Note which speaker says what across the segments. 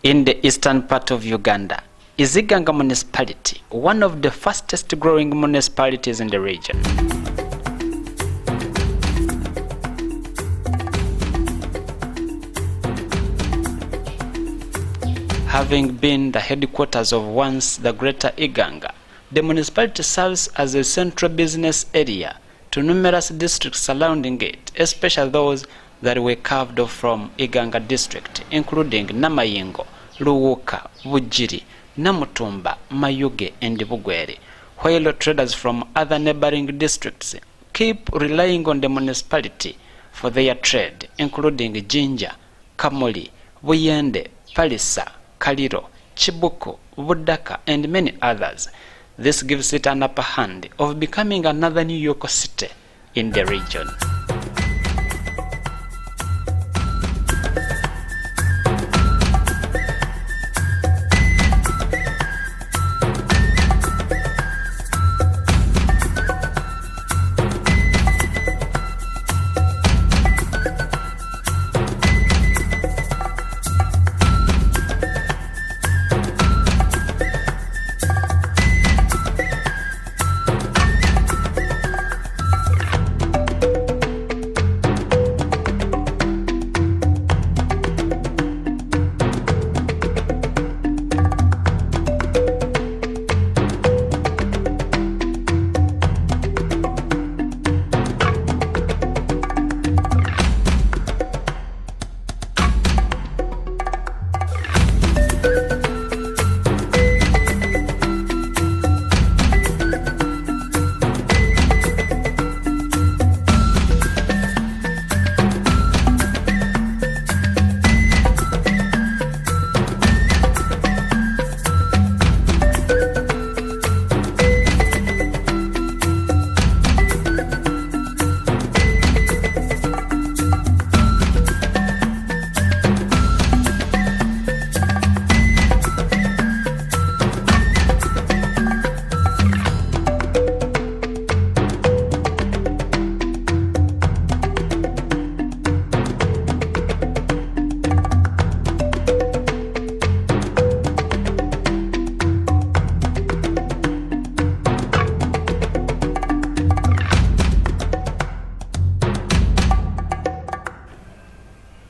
Speaker 1: In the eastern part of Uganda, is Iganga Municipality one of the fastest growing municipalities in the region. Having been the headquarters of once the Greater Iganga, the municipality serves as a central business area to numerous districts surrounding it, especially those that were carved off from Iganga district, including Namayingo, Luwuka, Bujiri, Namutumba, Mayuge, and Bugwere, while traders from other neighboring districts keep relying on the municipality for their trade, including Jinja, Kamuli, Buyende, Palisa, Kaliro, Chibuku, Budaka, and many others. This gives it an upper hand of becoming another New York City in the region.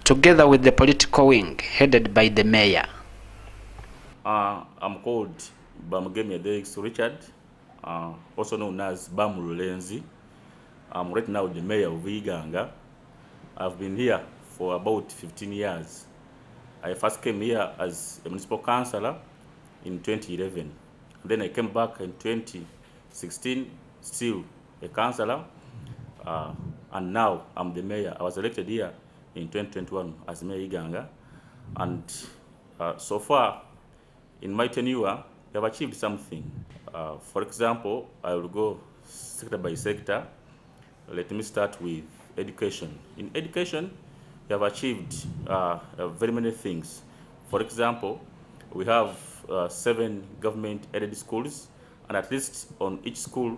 Speaker 1: Together with the political wing headed by the mayor.
Speaker 2: I'm called Bamugemi Adex Richard, also known as Bamu Lulenzi. I'm right now the mayor of Iganga. I've been here for about 15 years. I first came here as a municipal councillor in 2011. Then I came back in 2016, still a councillor, and now I'm the mayor. I was elected here in 2021 as Mayor Iganga, and so far in my tenure we have achieved something. For example, I will go sector by sector. Let me start with education. In education, we have achieved very many things. For example, we have 7 government-aided schools, and at least on each school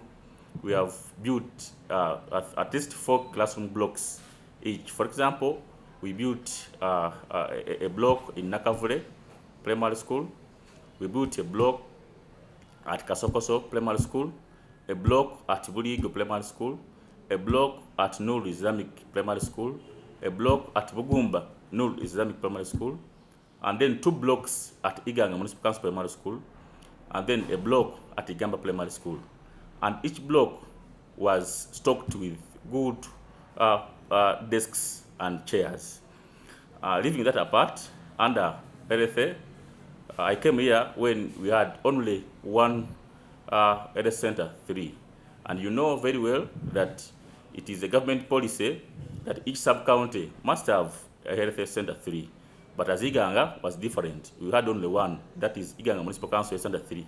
Speaker 2: we have built at least 4 classroom blocks each. For example, we built a block in Nakavule Primary School. We built a block at Kasokoso Primary School, a block at Buligo Primary School, a block at Nur Islamic Primary School, a block at Bugumba Nur Islamic Primary School, and then 2 blocks at Iganga Municipal Council Primary School, and then a block at Igamba Primary School. And each block was stocked with good desks and chairs. Leaving that apart, under LFA, I came here when we had only one health center 3. And you know very well that it is a government policy that each sub-county must have a health center 3. But as Iganga was different, we had only one, that is Iganga Municipal Council Center 3.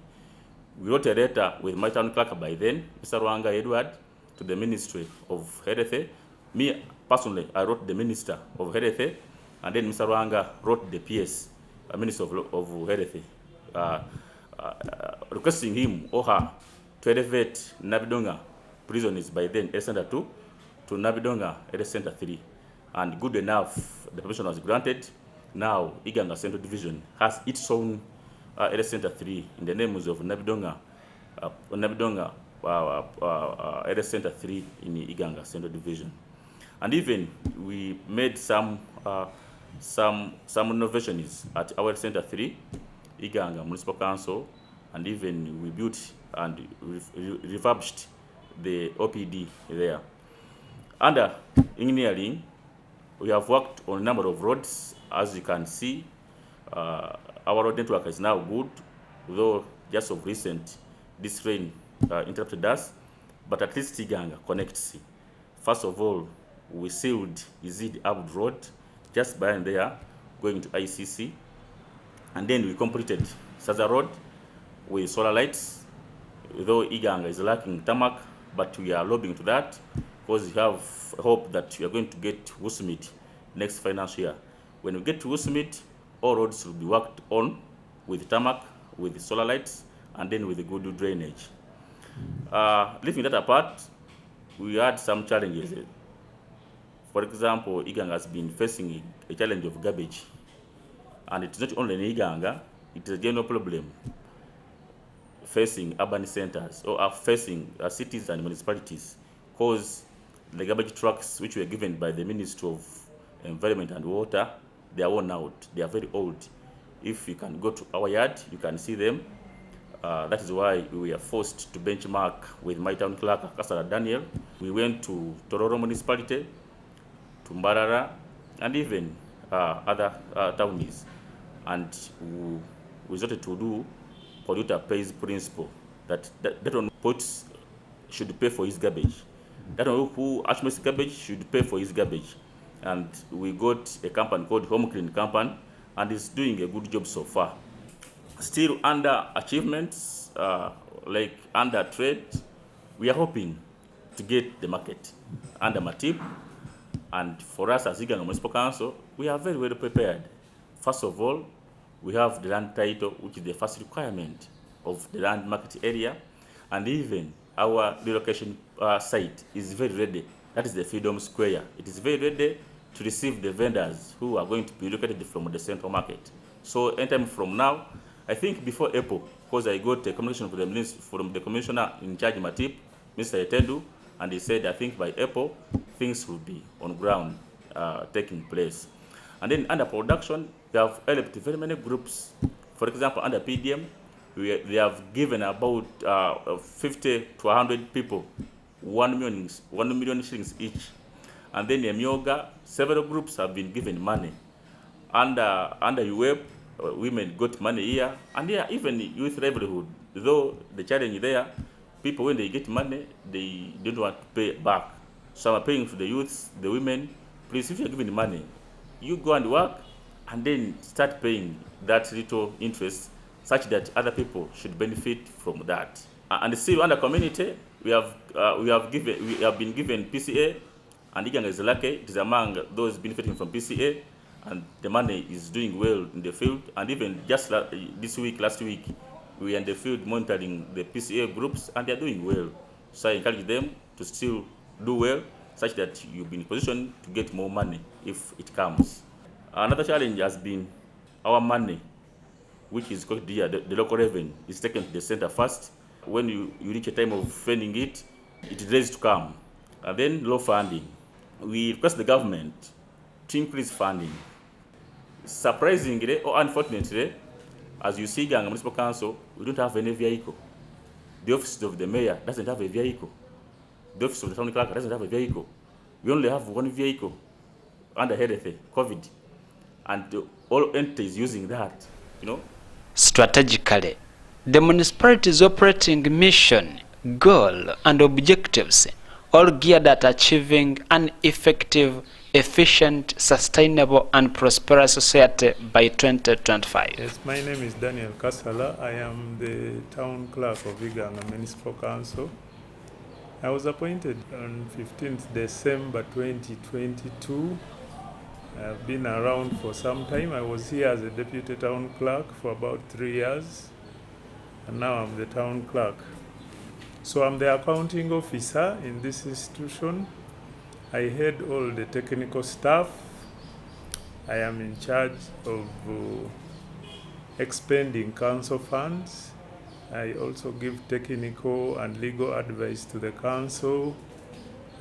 Speaker 2: We wrote a letter with my town clerk by then, Mr. Rwanga Edward, to the Ministry of Health. Me, personally, I wrote the Minister of Health, and then Mr. Rwanga wrote the PS, Minister of Health, requesting him or her to elevate Nabidonga prisoners by then, Center 2, to Nabidonga Center 3. And good enough, the permission was granted, now Iganga Central Division has its own area center 3 in the names of Nabidonga area center 3 in Iganga Central Division. And even we made some innovations at our center 3, Iganga Municipal Council, and even we built and refurbished the OPD there. Under engineering, we have worked on a number of roads. As you can see, our road network is now good, though just of recent this rain interrupted us, but at least Iganga connects. First of all, we sealed Izid Abd Road just behind there, going to ICC, and then we completed Saza Road with solar lights, though Iganga is lacking tarmac, but we are lobbying to that because we have hope that we are going to get Wusumit next financial year. When we get to Wusumit, all roads will be worked on with tarmac, with solar lights, and then with a good drainage. Leaving that apart, we had some challenges. For example, Iganga has been facing a challenge of garbage. And it's not only in Iganga, it is a general problem facing urban centers or facing cities and municipalities, because the garbage trucks which were given by the Ministry of Environment and Water, they are worn out. They are very old. If you can go to our yard, you can see them. That is why we are forced to benchmark with my town clerk, Kasara Daniel. We went to Tororo Municipality, to Mbarara, and even other townies. And we resorted to do polluter pays principle, that one puts should pay for his garbage. That one who actually garbage should pay for his garbage. And we got a company called Home Clean Company, and it's doing a good job so far. Still under achievements, like under trade, we are hoping to get the market under Matip. And for us as Iganga Municipal Council, we are very well prepared. First of all, we have the land title, which is the first requirement of the land market area, and even our relocation site is very ready. That is the Freedom Square. It is very ready to receive the vendors who are going to be relocated from the central market. So anytime from now, I think before April, because I got a communication from the commissioner in charge Matip, Mr. Etendu, and he said, I think by April, things will be on ground taking place. And then under production, we have helped very many groups. For example, under PDM, they have given about 50 to 100 people 1 million shillings each. And then in Myoga, several groups have been given money. Under UWEB, women got money here, and yeah, even youth livelihood. Though the challenge there, people when they get money, they don't want to pay back. So I'm paying for the youths, the women. Please, if you're giving money, you go and work, and then start paying that little interest, such that other people should benefit from that. And still under community, we have been given PCA, and Iganga is lucky. It is among those benefiting from PCA, and the money is doing well in the field. And even just last week, we are in the field monitoring the PCA groups, and they are doing well. So I encourage them to still do well, such that you'll be in position to get more money if it comes. Another challenge has been our money, which is called the local revenue, is taken to the center first. When you reach a time of spending it, it is ready to come. And then low funding. We request the government to increase funding. Surprisingly or unfortunately, as you see, Iganga Municipal Council, we don't have any vehicle. The office of the mayor doesn't have a vehicle. The office of the town clerk doesn't have a vehicle. We only have one vehicle under health, COVID, and all entities using that,
Speaker 1: Strategically, the municipality's operating mission, goal, and objectives all geared at achieving an effective, efficient, sustainable, and prosperous society by 2025.
Speaker 3: Yes, my name is Daniel Kasala. I am the town clerk of Iganga Municipal Council. I was appointed on 15th December 2022. I've been around for some time. I was here as a deputy town clerk for about 3 years, and now I'm the town clerk. So I'm the accounting officer in this institution. I head all the technical staff, I am in charge of expending council funds. I also give technical and legal advice to the council.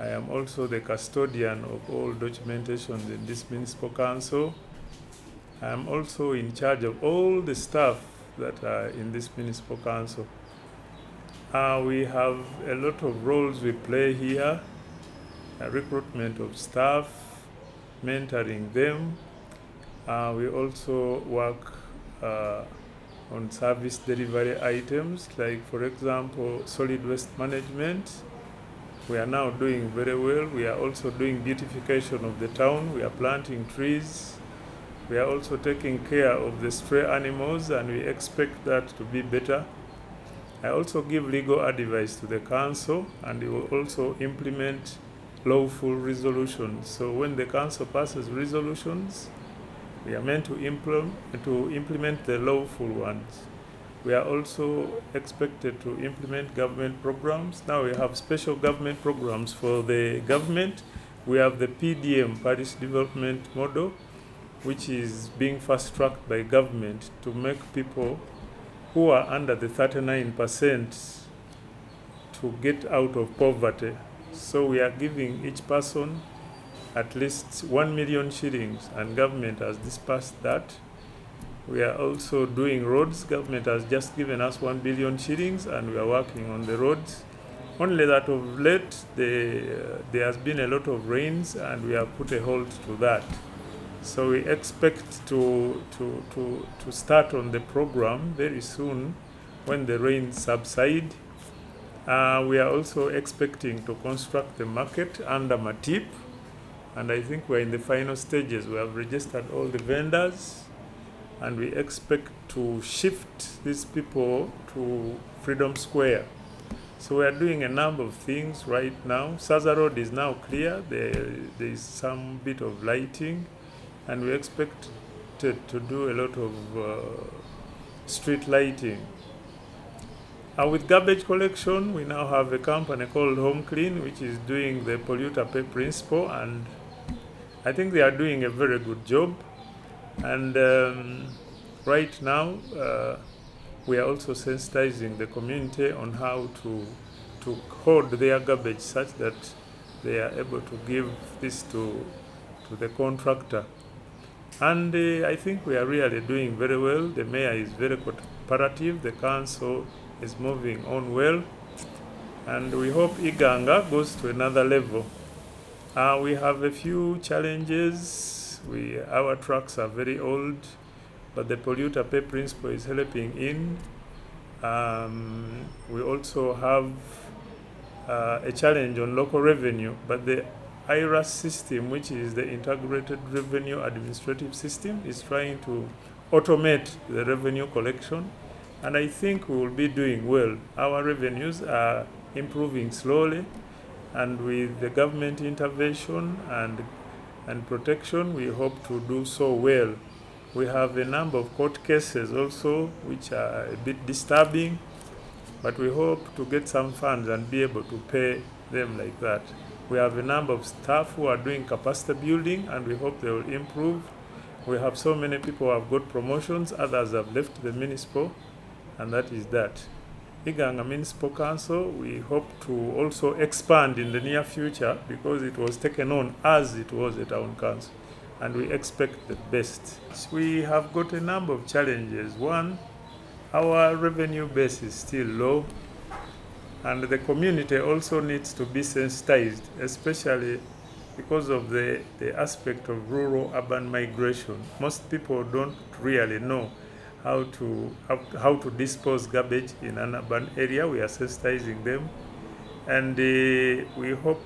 Speaker 3: I am also the custodian of all documentations in this municipal council. I am also in charge of all the staff that are in this municipal council. We have a lot of roles we play here: recruitment of staff, mentoring them. We also work on service delivery items, like, for example, solid waste management. We are now doing very well. We are also doing beautification of the town. We are planting trees. We are also taking care of the stray animals, and we expect that to be better. I also give legal advice to the council, and we will also implement lawful resolutions. So when the council passes resolutions, we are meant to implement the lawful ones. We are also expected to implement government programs. Now we have special government programs for the government. We have the PDM, Parish Development Model, which is being fast-tracked by government to make people who are under the 39% to get out of poverty. So we are giving each person at least 1 million shillings, and government has dispersed that. We are also doing roads. Government has just given us 1 billion shillings, and we are working on the roads. Only that of late, there has been a lot of rains, and we have put a halt to that. So we expect to start on the program very soon when the rains subside. We are also expecting to construct the market under Matip, and I think we're in the final stages. We have registered all the vendors, and we expect to shift these people to Freedom Square. So we are doing a number of things right now. Saza Road is now clear. There is some bit of lighting, and we expect to do a lot of street lighting. With garbage collection, we now have a company called Home Clean, which is doing the polluter pay principle, and I think they are doing a very good job. And right now, we are also sensitizing the community on how to hoard their garbage such that they are able to give this to the contractor. And I think we are really doing very well. The mayor is very cooperative. The council is moving on well. And we hope Iganga goes to another level. We have a few challenges. Our trucks are very old, but the polluter pay principle is helping in. We also have a challenge on local revenue, but the IRAS system, which is the Integrated Revenue Administrative System, is trying to automate the revenue collection, and I think we will be doing well. Our revenues are improving slowly, and with the government intervention and protection, we hope to do so well. We have a number of court cases also, which are a bit disturbing, but we hope to get some funds and be able to pay them like that. We have a number of staff who are doing capacity building, and we hope they will improve. We have so many people who have got promotions, others have left the municipal, and that is that. Iganga Municipal Council, we hope to also expand in the near future because it was taken on as it was a town council, and we expect the best. We have got a number of challenges. One, our revenue base is still low, and the community also needs to be sensitized, especially because of the aspect of rural-urban migration. Most people don't really know how to dispose garbage in an urban area. We are sensitizing them, and we hope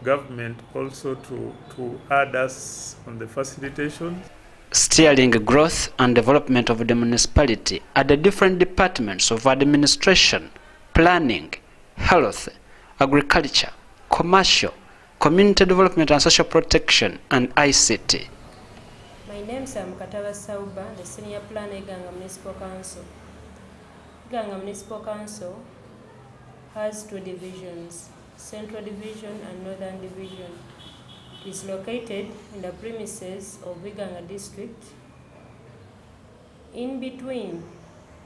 Speaker 3: government also to add us on the facilitation.
Speaker 1: Steering growth and development of the municipality at the different departments of administration, planning, health, agriculture, commercial, community development and social protection, and ICT.
Speaker 4: My name is Mkataba Sauba, the Senior Planner Iganga Municipal Council. Iganga Municipal Council has two divisions, Central Division and Northern Division. is located in the premises of Iganga district, in between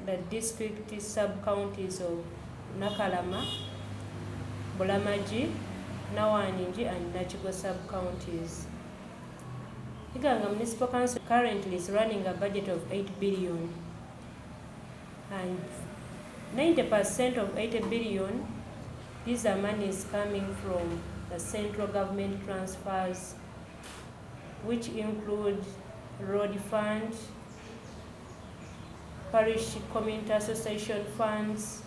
Speaker 4: the district sub-counties of Nakalama, Bulamaji, Nawaninji and Nachigo sub-counties. Iganga Municipal Council currently is running a budget of 8 billion, and 90% of 80 billion, these are monies coming from the central government transfers, which include road fund, parish community association funds,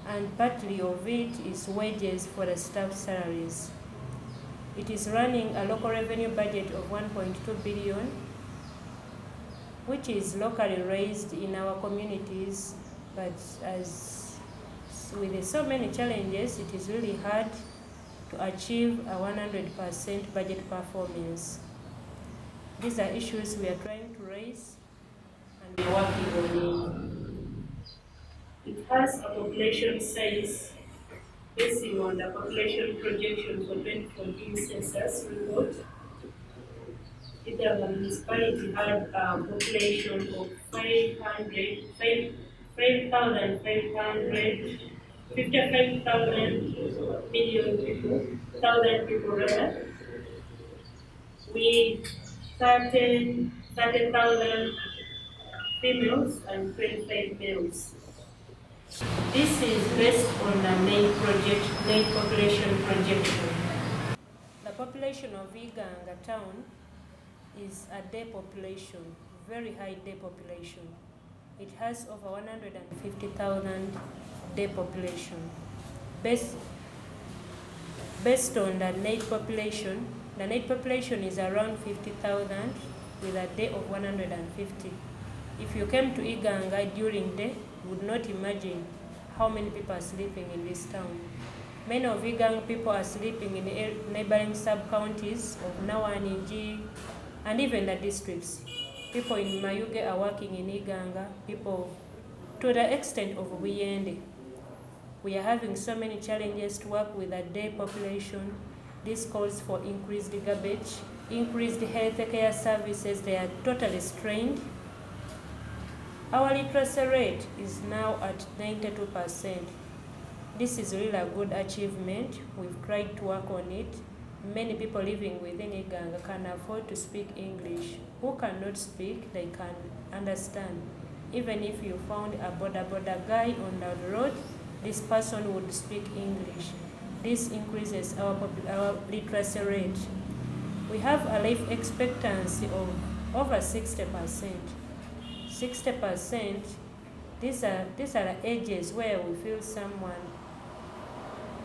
Speaker 4: and partly of it is wages for the staff salaries. It is running a local revenue budget of 1.2 billion, which is locally raised in our communities, but as with so many challenges, it is really hard to achieve a 100% budget performance. These are issues we are trying to raise and we are working on it. It has a population size basing on the population projection for 2014 census report. Iganga Municipality had a population of 55,000 million people, thousand people rather, with 30,000 females and 25 males. This is based on the main population projection. The population of Iganga town is a day population, very high day population. It has over 150,000 day population. Based on the net population is around 50,000 with a day of 150. If you came to Iganga during day, you would not imagine how many people are sleeping in this town. Many of Iganga people are sleeping in the neighboring sub-counties of Nawaninji and even the districts. People in Mayuge are working in Iganga, people to the extent of Buyende. We are having so many challenges to work with the day population. This calls for increased garbage, increased health care services. They are totally strained. Our literacy rate is now at 92%. This is really a good achievement. We've tried to work on it. Many people living within Iganga can afford to speak English. Who cannot speak, they can understand. Even if you found a border guy on the road, this person would speak English. This increases our literacy rate. We have a life expectancy of over 60%. 60%, these are the ages where we feel someone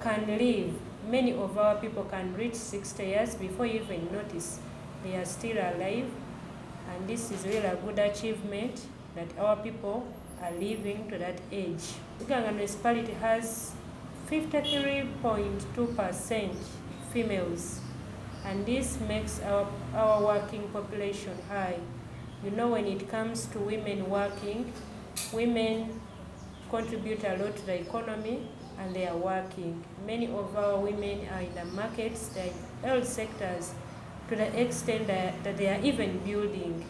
Speaker 4: can live. Many of our people can reach 60 years before you even notice they are still alive, and this is really a good achievement that our people are living to that age. Iganga Municipality has 53.2% females, and this makes our working population high. You know, when it comes to women working, women contribute a lot to the economy and they are working. Many of our women are in the markets, they are in health sectors, to the extent that they are even building.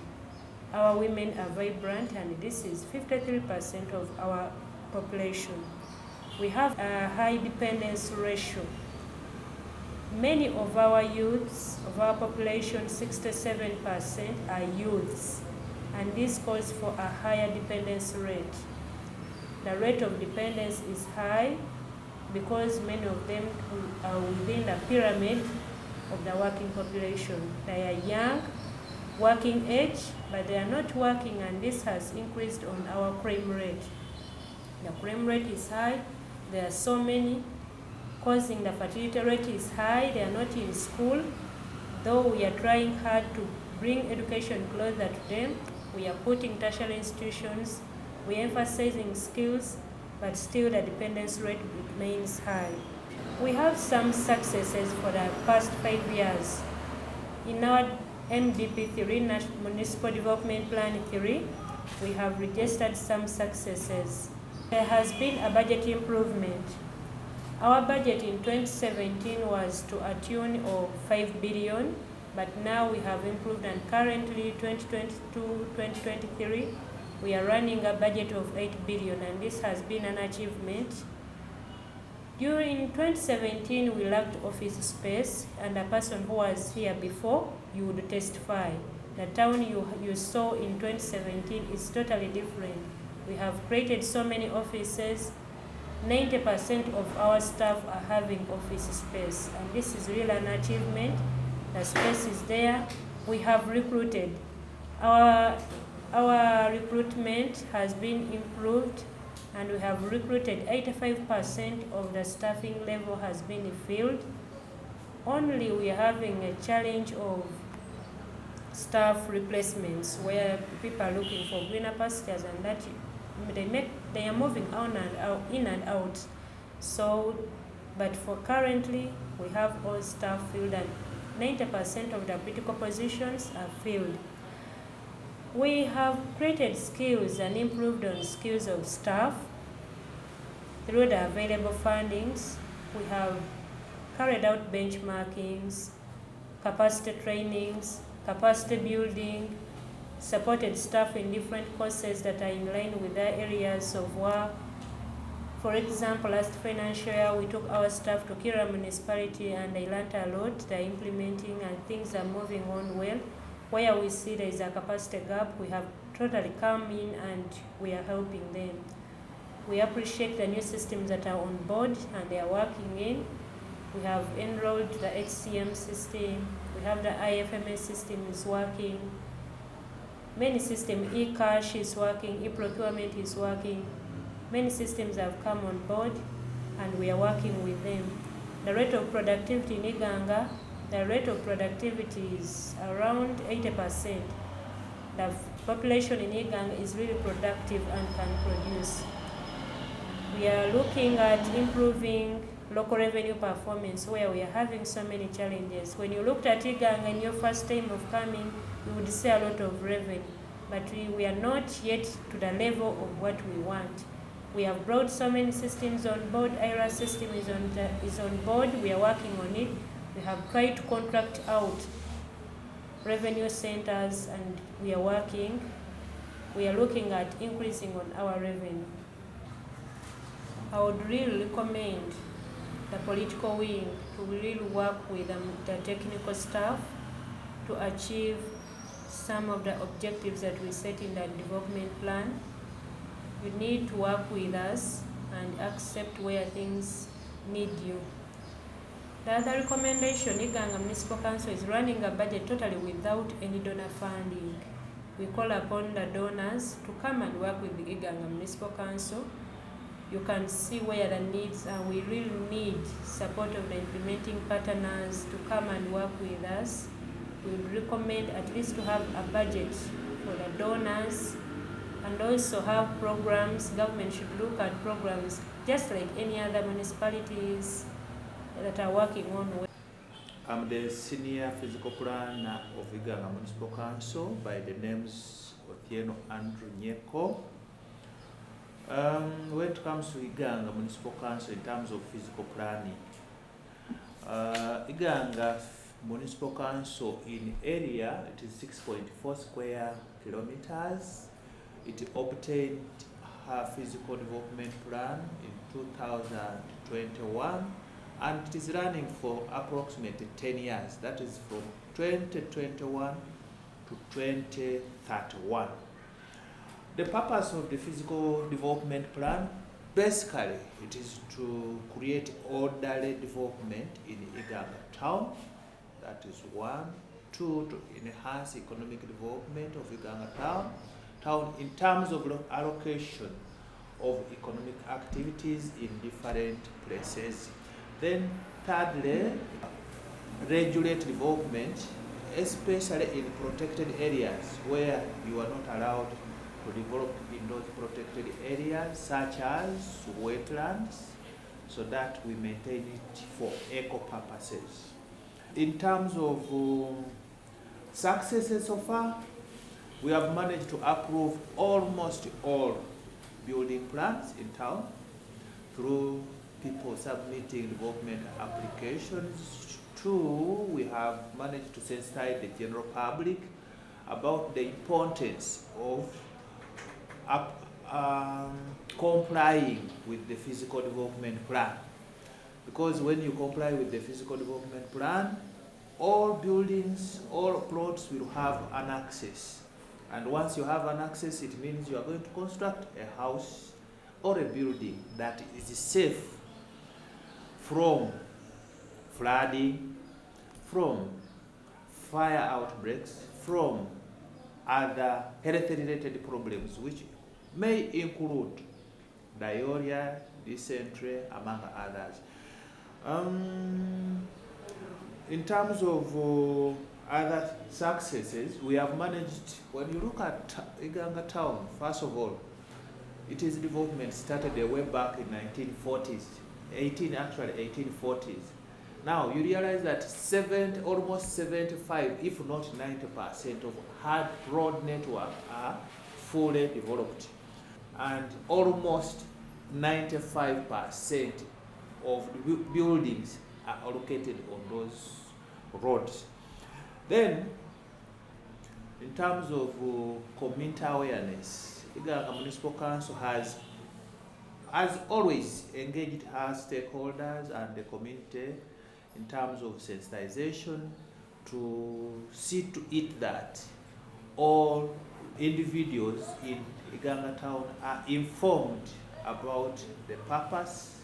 Speaker 4: Our women are vibrant, and this is 53% of our population. We have a high dependence ratio. Many of our youths, of our population, 67% are youths, and this calls for a higher dependence rate. The rate of dependence is high because many of them are within the pyramid of the working population. They are young, working age, but they are not working, and this has increased on our crime rate. The crime rate is high. There are so many, causing the fertility rate is high. They are not in school. Though we are trying hard to bring education closer to them, we are putting tertiary institutions, we are emphasizing skills, but still the dependence rate remains high. We have some successes for the past 5 years. In our MDP 3, Municipal Development Plan 3, we have registered some successes. There has been a budget improvement. Our budget in 2017 was to a tune of 5 billion, but now we have improved, and currently 2022-2023 we are running a budget of 8 billion, and this has been an achievement. During 2017 we lacked office space, and a person who was here before, you would testify. The town you saw in 2017 is totally different. We have created so many offices. 90% of our staff are having office space, and this is really an achievement. The space is there. We have recruited. Our recruitment has been improved, and we have recruited 85% of the staffing level has been filled. Only we are having a challenge of staff replacements, where people are looking for greener pastures, and that they are moving on and out, in and out. So, but for currently, we have all staff filled, and 90% of the critical positions are filled. We have created skills and improved on skills of staff through the available fundings. We have carried out benchmarkings, capacity trainings, capacity building, supported staff in different courses that are in line with their areas of work. For example, last financial year, we took our staff to Kira Municipality, and they learned a lot. They're implementing, and things are moving on well. Where we see there is a capacity gap, we have totally come in and we are helping them. We appreciate the new systems that are on board and they are working in. We have enrolled the HCM system. We have the IFMS system is working. Many systems, e-cash is working, e-procurement is working. Many systems have come on board and we are working with them. The rate of productivity in Iganga, the rate of productivity is around 80%. The population in Iganga is really productive and can produce. We are looking at improving local revenue performance, where we are having so many challenges. When you looked at Iganga in your first time of coming, you would see a lot of revenue, but we are not yet to the level of what we want. We have brought so many systems on board. IRA system is on board. We are working on it. We have tried to contract out revenue centers, and we are working. We are looking at increasing on our revenue. I would really recommend the political wing to really work with the technical staff to achieve some of the objectives that we set in the development plan. You need to work with us and accept where things need you. The other recommendation, Iganga Municipal Council is running a budget totally without any donor funding. We call upon the donors to come and work with the Iganga Municipal Council. You can see where the needs are. We really need support of the implementing partners to come and work with us. We would recommend at least to have a budget for the donors, and also have programs. Government should look at programs just like any other municipalities that are working on.
Speaker 5: I'm the senior physical planner of Iganga Municipal Council by the names Otieno Andrew Nyeko. When it comes to Iganga Municipal Council in terms of physical planning, Iganga Municipal Council in area, it is 6.4 square kilometers. It obtained her physical development plan in 2021, and it is running for approximately 10 years. That is from 2021 to 2031. The purpose of the physical development plan, basically, it is to create orderly development in Iganga town. That is 1. 2, to enhance economic development of Iganga town in terms of allocation of economic activities in different places. Then thirdly, regulate development, especially in protected areas where you are not allowed to develop in those protected areas, such as wetlands, so that we maintain it for eco purposes. In terms of successes so far, we have managed to approve almost all building plans in town through people submitting development applications. Two, we have managed to sensitize the general public about the importance of complying with the physical development plan. Because when you comply with the physical development plan, all buildings, all plots will have an access. And once you have an access, it means you are going to construct a house or a building that is safe from flooding, from fire outbreaks, from other health-related problems, which may include diarrhea, dysentery, among others. In terms of other successes, we have managed, when you look at Iganga town, first of all, it is development started way back in 1940s, 1840s. Now you realize that almost 75, if not 90% of hard road network are fully developed, and almost 95% of the buildings are located on those roads. Then, in terms of community awareness, Iganga Municipal Council has always engaged her stakeholders and the community in terms of sensitization to see to it that all individuals in Iganga town are informed about the purpose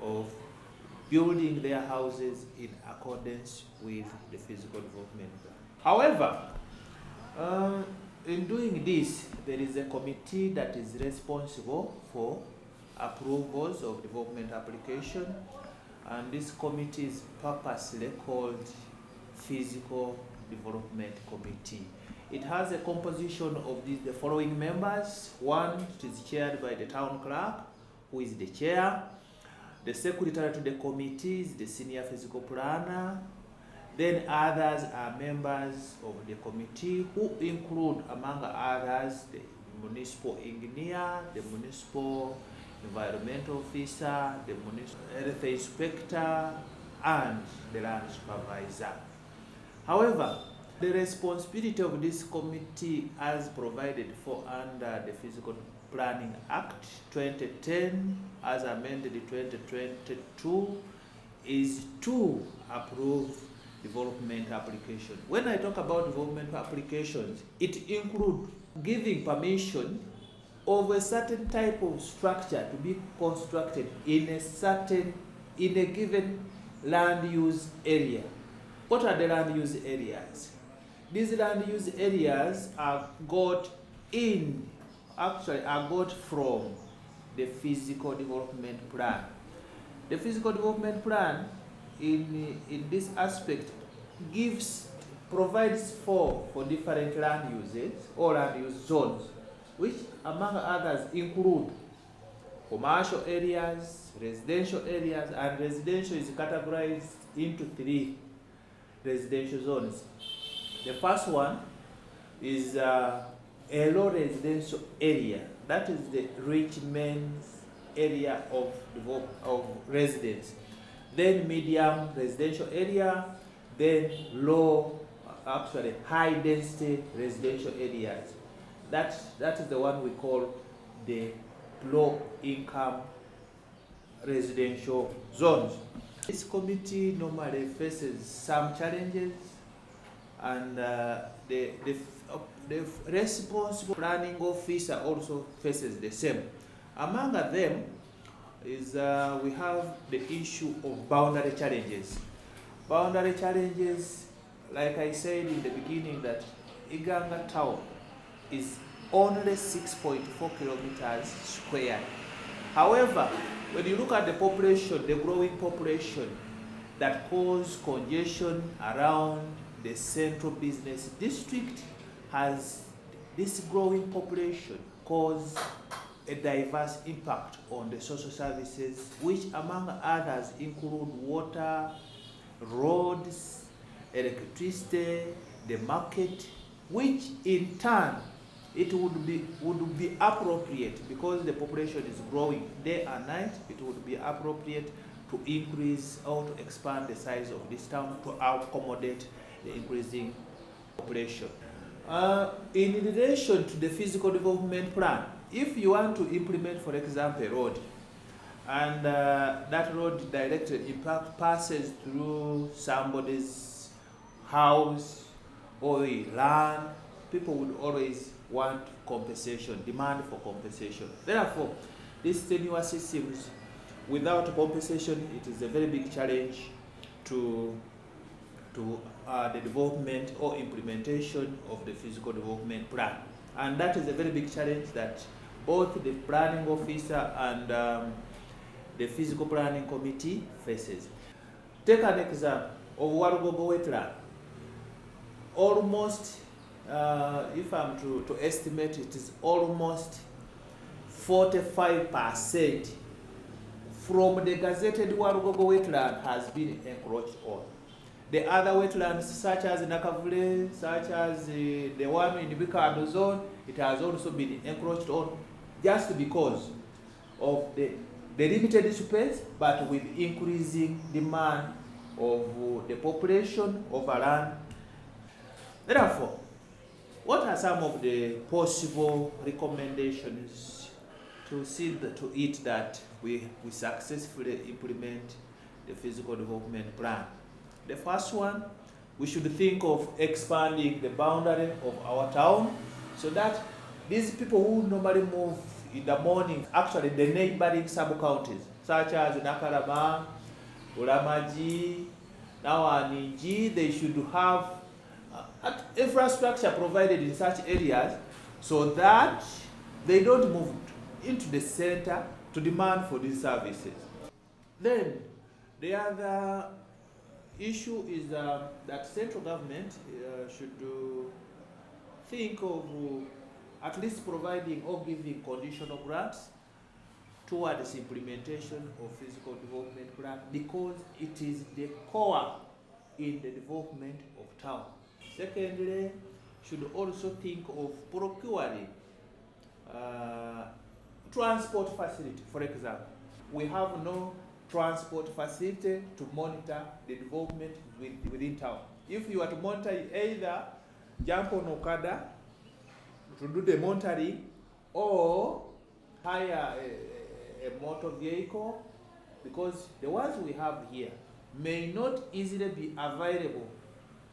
Speaker 5: of building their houses in accordance with the physical development plan. However, in doing this, there is a committee that is responsible for approvals of development application, and this committee is purposely called Physical Development Committee. It has a composition of the following members. One, it is chaired by the town clerk, who is the chair. The secretary to the committee is the senior physical planner. Then others are members of the committee, who include, among others, the municipal engineer, the municipal environmental officer, the municipal health inspector, and the land supervisor. However, the responsibility of this committee, as provided for under the Physical Planning Act 2010, as amended in 2022, is to approve development application. When I talk about development applications, it includes giving permission of a certain type of structure to be constructed in a given land use area. What are the land use areas? These land use areas are got from the physical development plan. The physical development plan in this aspect provides for different land uses or land use zones, which among others include commercial areas, residential areas, and residential is categorized into 3 residential zones. The first one is a low residential area. That is the rich men's area of residence. Then medium residential area, then high density residential areas. That is the one we call the low income residential zones. This committee normally faces some challenges, and the responsible planning officer also faces the same. Among them is we have the issue of boundary challenges. Boundary challenges, like I said in the beginning, that Iganga town is only 6.4 kilometers squared. However, when you look at the population, the growing population that causes congestion around the central business district, has this growing population cause a diverse impact on the social services, which among others include water, roads, electricity, the market, which in turn it would be appropriate, because the population is growing day and night, it would be appropriate to increase or to expand the size of this town to accommodate the increasing population. In relation to the physical development plan, if you want to implement, for example, a road, and that road directed impact passes through somebody's house or land, people would always want compensation, demand for compensation. Therefore, these tenuous systems, without compensation, it is a very big challenge to the development or implementation of the physical development plan. And that is a very big challenge that both the planning officer and the physical planning committee faces. Take an example of Warugogo wetland. Almost, if I'm to estimate, it is almost 45% from the gazetted Warugogo wetland has been encroached on. The other wetlands, such as Nakavule, such as the one in the Bikado zone, it has also been encroached on, just because of the limited space, but with increasing demand of the population of a land. Therefore, what are some of the possible recommendations to see to it that we successfully implement the physical development plan? The first one, we should think of expanding the boundary of our town so that these people who normally move in the morning, actually the neighboring sub-counties, such as Nakarama, Ulamaji, now Aninji, they should have infrastructure provided in such areas so that they don't move into the center to demand for these services. Then the other issue is that central government should think of at least providing or giving conditional grants towards implementation of physical development plan, because it is the core in the development of town. Secondly, should also think of procuring transport facility. For example, we have no transport facility to monitor the development within town. If you are to monitor, either jump on Okada to do the monitoring, or hire a motor vehicle, because the ones we have here may not easily be available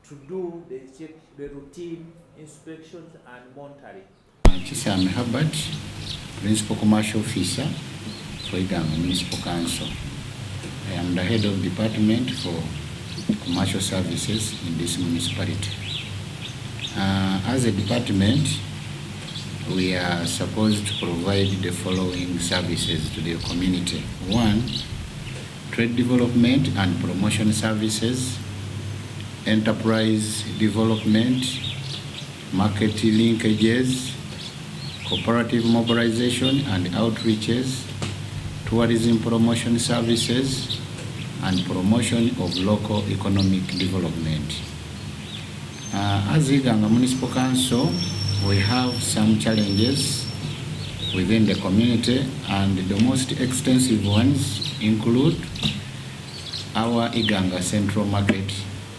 Speaker 5: to do the routine inspections and monitoring.
Speaker 6: I'm Herbert, Principal Commercial Officer for Iganga Municipal Council. I am the head of department for commercial services in this municipality. As a department, we are supposed to provide the following services to the community. 1, trade development and promotion services, enterprise development, market linkages, cooperative mobilization and outreaches, tourism promotion services, and promotion of local economic development. As Iganga Municipal Council, we have some challenges within the community, and the most extensive ones include our Iganga Central Market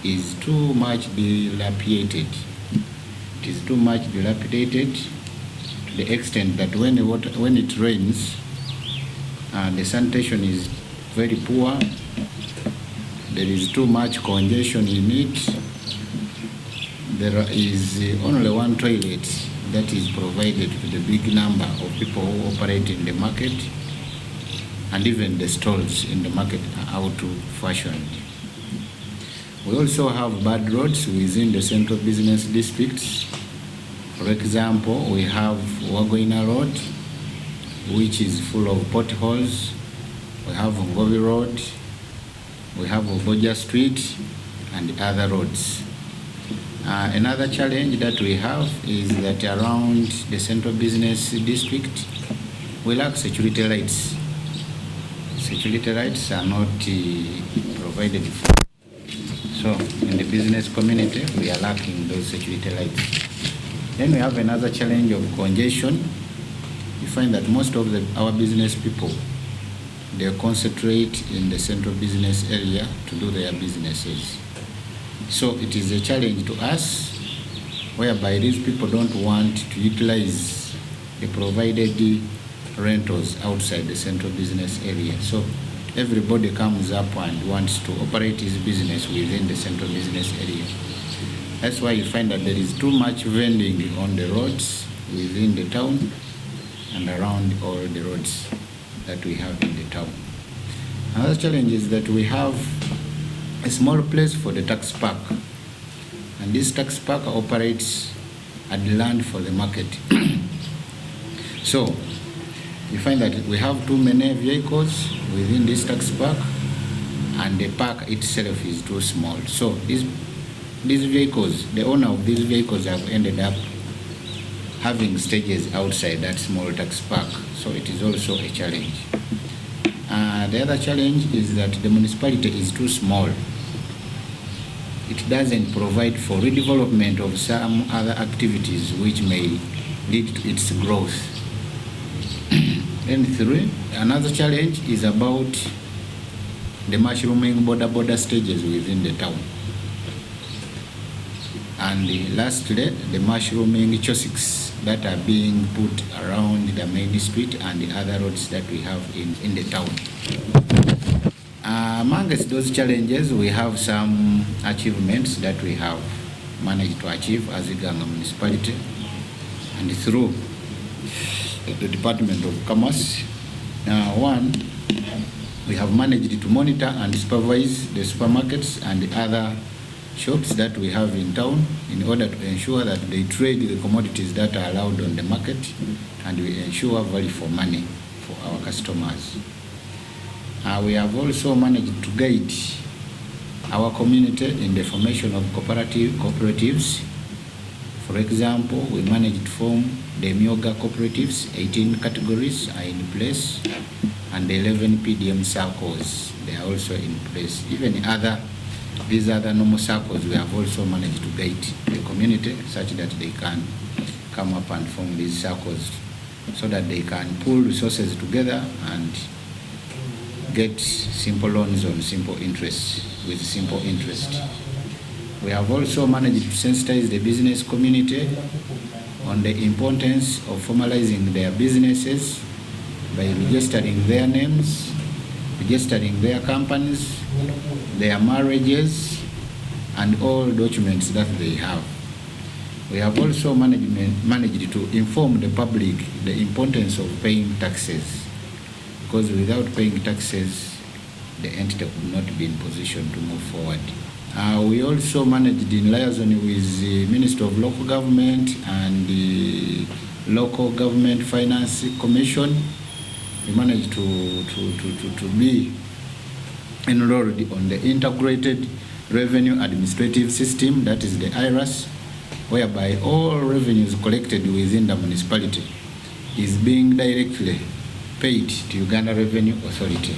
Speaker 6: is too much dilapidated. It is too much dilapidated to the extent that when it rains, the sanitation is very poor. There is too much congestion in it. There is only one toilet that is provided to the big number of people who operate in the market, and even the stalls in the market are out-fashioned. We also have bad roads within the central business districts. For example, we have Wagoina Road, which is full of potholes. We have Ngovi Road, we have Oboja Street, and other roads. Another challenge that we have is that around the central business district, we lack security lights. Security lights are not provided for. So in the business community, we are lacking those security lights. Then we have another challenge of congestion. You find that most of our business people, they concentrate in the central business area to do their businesses. So it is a challenge to us, whereby these people don't want to utilize the provided rentals outside the central business area. So everybody comes up and wants to operate his business within the central business area. That's why you find that there is too much vending on the roads within the town and around all the roads that we have in the town. Another challenge is that we have a small place for the tax park, and this tax park operates at the land for the market. So you find that we have too many vehicles within this tax park, and the park itself is too small. So these vehicles, the owner of these vehicles have ended up having stages outside that small tax park. So it is also a challenge. The other challenge is that the municipality is too small. It doesn't provide for redevelopment of some other activities which may lead to its growth. Then three, another challenge is about the mushrooming border stages within the town. And lastly, the mushrooming chosics that are being put around the main street and the other roads that we have in the town. Amongst those challenges, we have some achievements that we have managed to achieve as Iganga Municipality, and through the Department of Commerce. One, we have managed to monitor and supervise the supermarkets and the other shops that we have in town in order to ensure that they trade the commodities that are allowed on the market, and we ensure value for money for our customers. We have also managed to guide our community in the formation of cooperatives. For example, we managed to form the Myoga cooperatives. 18 categories are in place, and 11 PDM circles, they are also in place. Even these other normal circles, we have also managed to guide the community such that they can come up and form these circles so that they can pool resources together and get simple loans on simple interest, with simple interest. We have also managed to sensitize the business community on the importance of formalizing their businesses by registering their names, registering their companies, their marriages, and all documents that they have. We have also managed to inform the public the importance of paying taxes, because without paying taxes, the entity could not be in position to move forward. We also managed, in liaison with the Ministry of Local Government and the Local Government Finance Commission, we managed to be enrolled on the Integrated Revenue Administrative System, that is the IRAS, whereby all revenues collected within the municipality is being directly paid to Uganda Revenue Authority.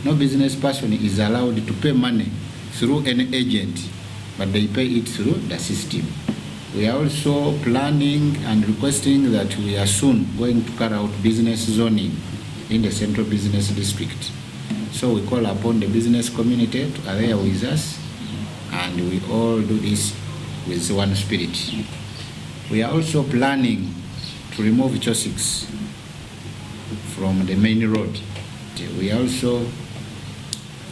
Speaker 6: No business person is allowed to pay money through any agent, but they pay it through the system. We are also planning and requesting that we are soon going to carry out business zoning in the Central Business District. So we call upon the business community to adhere with us, and we all do this with one spirit. We are also planning to remove chosics from the main road. We are also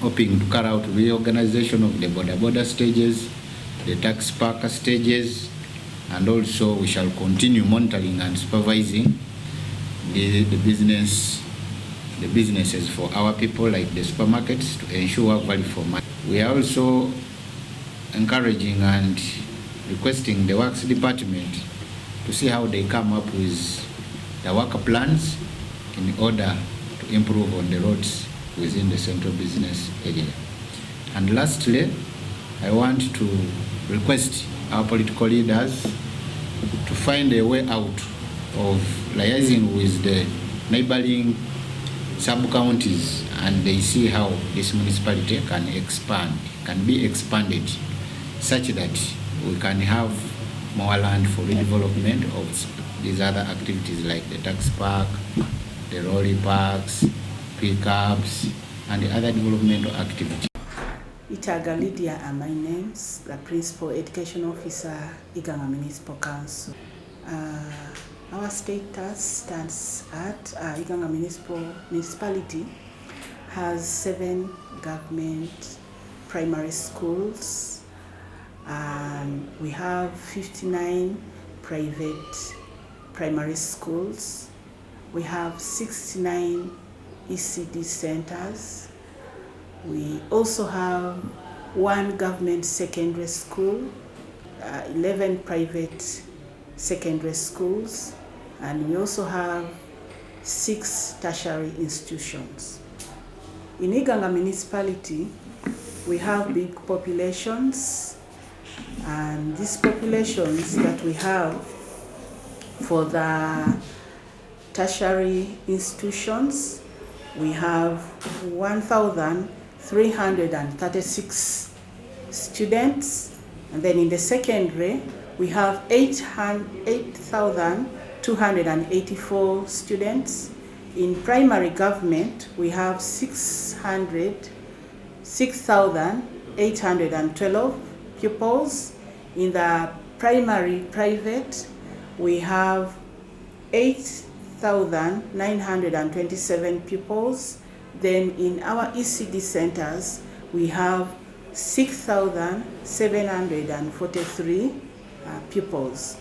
Speaker 6: hoping to carry out reorganization of the border stages, the tax park stages, and also we shall continue monitoring and supervising the businesses for our people, like the supermarkets, to ensure value for money. We are also encouraging and requesting the Works Department to see how they come up with the work plans in order to improve on the roads within the central business area. And lastly, I want to request our political leaders to find a way out of liaising with the neighboring sub-counties, and they see how this municipality can be expanded such that we can have more land for redevelopment of these other activities like the tax park, the rolly parks, pickups, and the other developmental activities.
Speaker 7: Itaga Lydia are my names, the Principal Education Officer, Iganga Municipal Council. Our status stands at Iganga Municipality has 7 government primary schools, and we have 59 private primary schools. We have 69 ECD centers. We also have 1 government secondary school, 11 private secondary schools, and we also have 6 tertiary institutions. In Iganga Municipality, we have big populations, and these populations that we have for the tertiary institutions, we have 1,336 students, and then in the secondary, we have 8,284 students. In primary government, we have 6,812 pupils. In the primary private, we have 8,927 pupils. Then in our ECD centers, we have 6,743 pupils.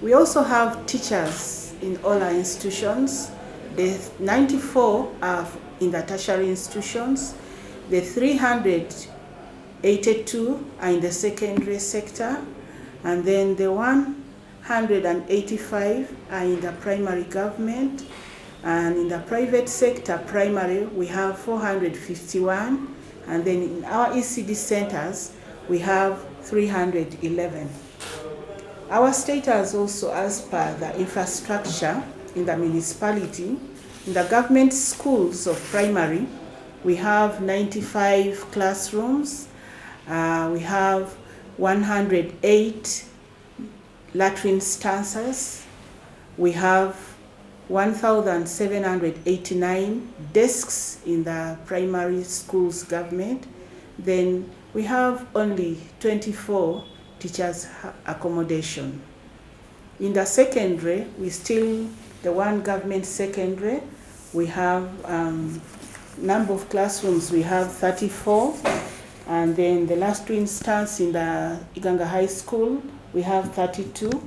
Speaker 7: We also have teachers in all our institutions. The 94 are in the tertiary institutions. The 382 are in the secondary sector, and then the 185 are in the primary government. And in the private sector primary, we have 451, and then in our ECD centers, we have 311. Our status also, as per the infrastructure in the municipality, in the government schools of primary, we have 95 classrooms. We have 108 latrine stanzas. We have 1,789 desks in the primary schools government. Then we have only 24 teachers accommodation. In the secondary, we still, the 1 government secondary, we have number of classrooms, we have 34. And then the last 2 instance in the Iganga High School, we have 32.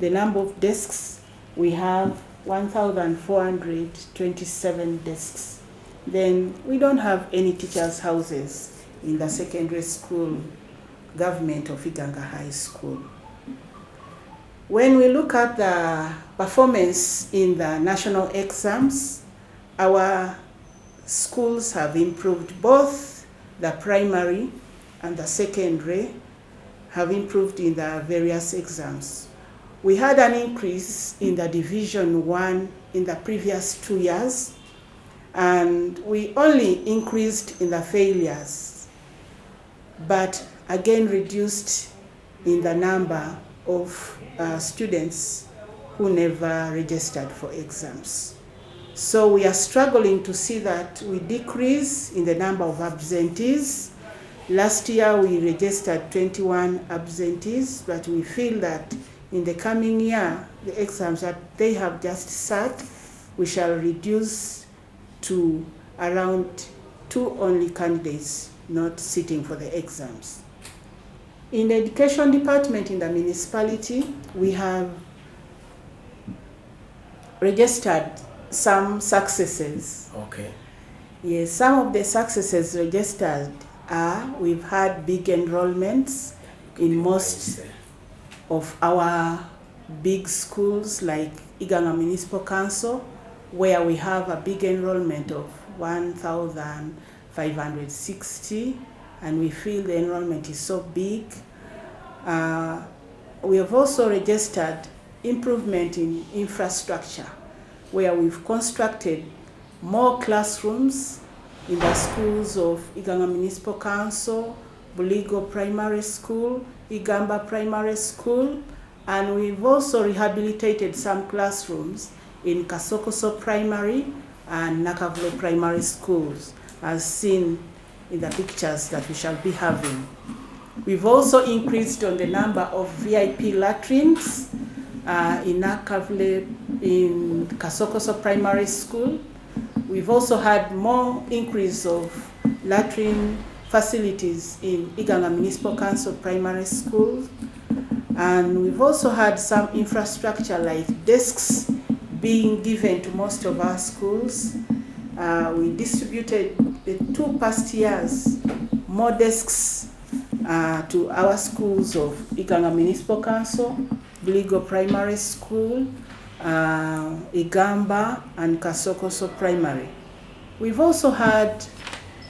Speaker 7: The number of desks, we have 1,427 desks. Then we don't have any teachers' houses in the secondary school government of Iganga High School. When we look at the performance in the national exams, our schools have improved. Both the primary and the secondary have improved in the various exams. We had an increase in the Division 1 in the previous 2 years, and we only increased in the failures, but again reduced in the number of students who never registered for exams. So we are struggling to see that we decrease in the number of absentees. Last year we registered 21 absentees, but we feel that in the coming year, the exams that they have just sat, we shall reduce to around 2 only candidates not sitting for the exams. In the education department in the municipality, we have registered some successes.
Speaker 8: Okay.
Speaker 7: Yes, some of the successes registered are we've had big enrollments in most of our big schools like Iganga Municipal Council, where we have a big enrollment of 1,560, and we feel the enrollment is so big. We have also registered improvement in infrastructure, where we've constructed more classrooms in the schools of Iganga Municipal Council, Buligo Primary School, Igamba Primary School, And we've also rehabilitated some classrooms in Kasokoso Primary and Nakavule Primary Schools, as seen in the pictures that we shall be having. We've also increased on the number of VIP latrines in Nakavule, in Kasokoso Primary School. We've also had more increase of latrine facilities in Iganga Municipal Council Primary School. And we've also had some infrastructure like desks being given to most of our schools. We distributed the 2 past years more desks to our schools of Iganga Municipal Council, Bligo Primary School, Igamba, and Kasokoso Primary. We've also had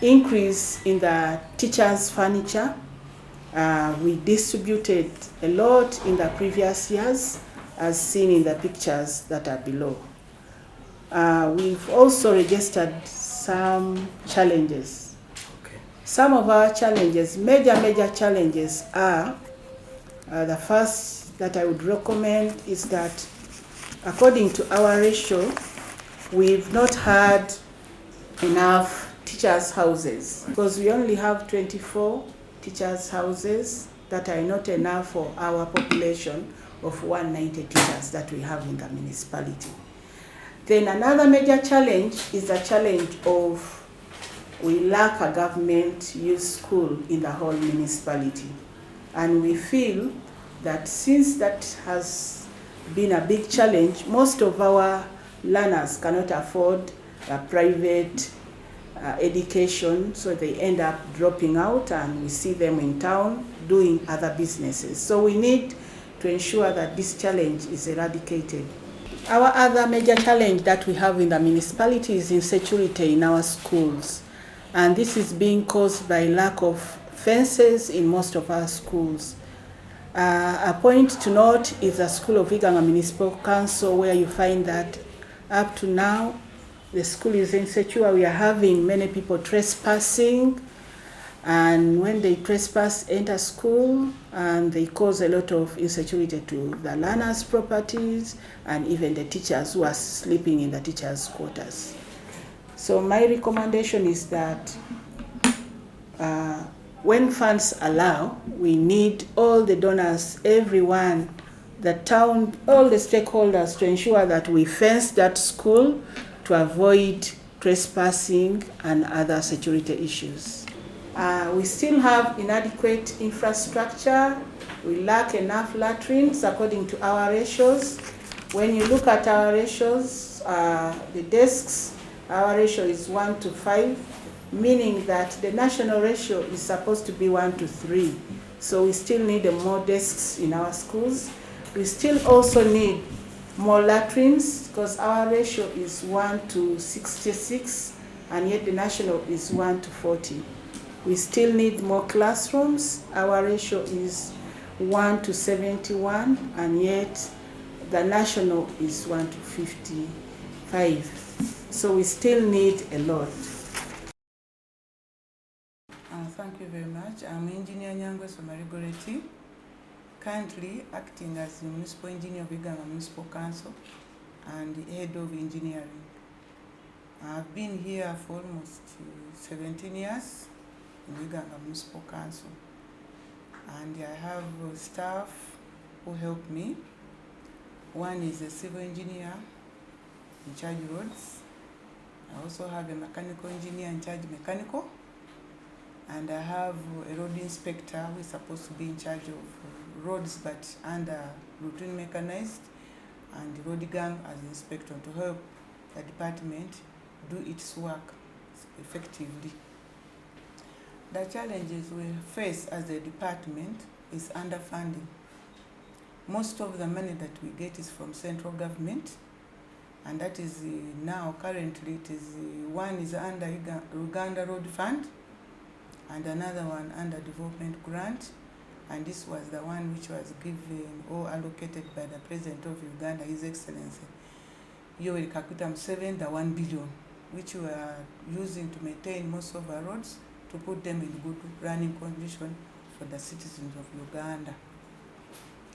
Speaker 7: increase in the teachers' furniture. We distributed a lot in the previous years, as seen in the pictures that are below. We've also registered some challenges.
Speaker 1: Okay.
Speaker 7: Some of our challenges, major challenges are, the first that I would recommend is that according to our ratio, we've not had enough teachers' houses, because we only have 24 teachers' houses that are not enough for our population of 190 teachers that we have in the municipality. Then another major challenge is the challenge of we lack a government youth school in the whole municipality. And we feel that since that has been a big challenge, most of our learners cannot afford a private education, so they end up dropping out, and we see them in town doing other businesses. So we need to ensure that this challenge is eradicated. Our other major challenge that we have in the municipality is insecurity in our schools, and this is being caused by lack of fences in most of our schools. A point to note is the school of Iganga Municipal Council, where you find that up to now the school is insecure. We are having many people trespassing, and when they trespass, enter school, and they cause a lot of insecurity to the learners' properties and even the teachers who are sleeping in the teachers' quarters. So my recommendation is that when funds allow, we need all the donors, everyone, the town, all the stakeholders, to ensure that we fence that school to avoid trespassing and other security issues. We still have inadequate infrastructure. We lack enough latrines according to our ratios. When you look at our ratios, the desks, our ratio is 1:5, meaning that the national ratio is supposed to be 1:3. So we still need more desks in our schools. We still also need more latrines, because our ratio is 1:66, and yet the national is 1:40. We still need more classrooms. Our ratio is 1:71, and yet the national is 1:55. So we still need a lot.
Speaker 8: Thank you very much. I'm Engineer Nyangwe Somarigoreti, currently acting as the Municipal Engineer of Iganga Municipal Council and the Head of Engineering. I've been here for almost 17 years in Iganga Municipal Council, and I have staff who help me. One is a civil engineer in charge of roads. I also have a mechanical engineer in charge of mechanical, and I have a road inspector who is supposed to be in charge of roads but under routine mechanized, and the road gang as inspector to help the department do its work effectively. The challenges we face as a department is underfunding. Most of the money that we get is from central government, and that is now currently it is one is under Uganda Road Fund and another one under development grant, and this was the one which was given or allocated by the President of Uganda, His Excellency Yoweri Kaguta Museveni, the 1 billion, which we are using to maintain most of our roads, to put them in good running condition for the citizens of Uganda.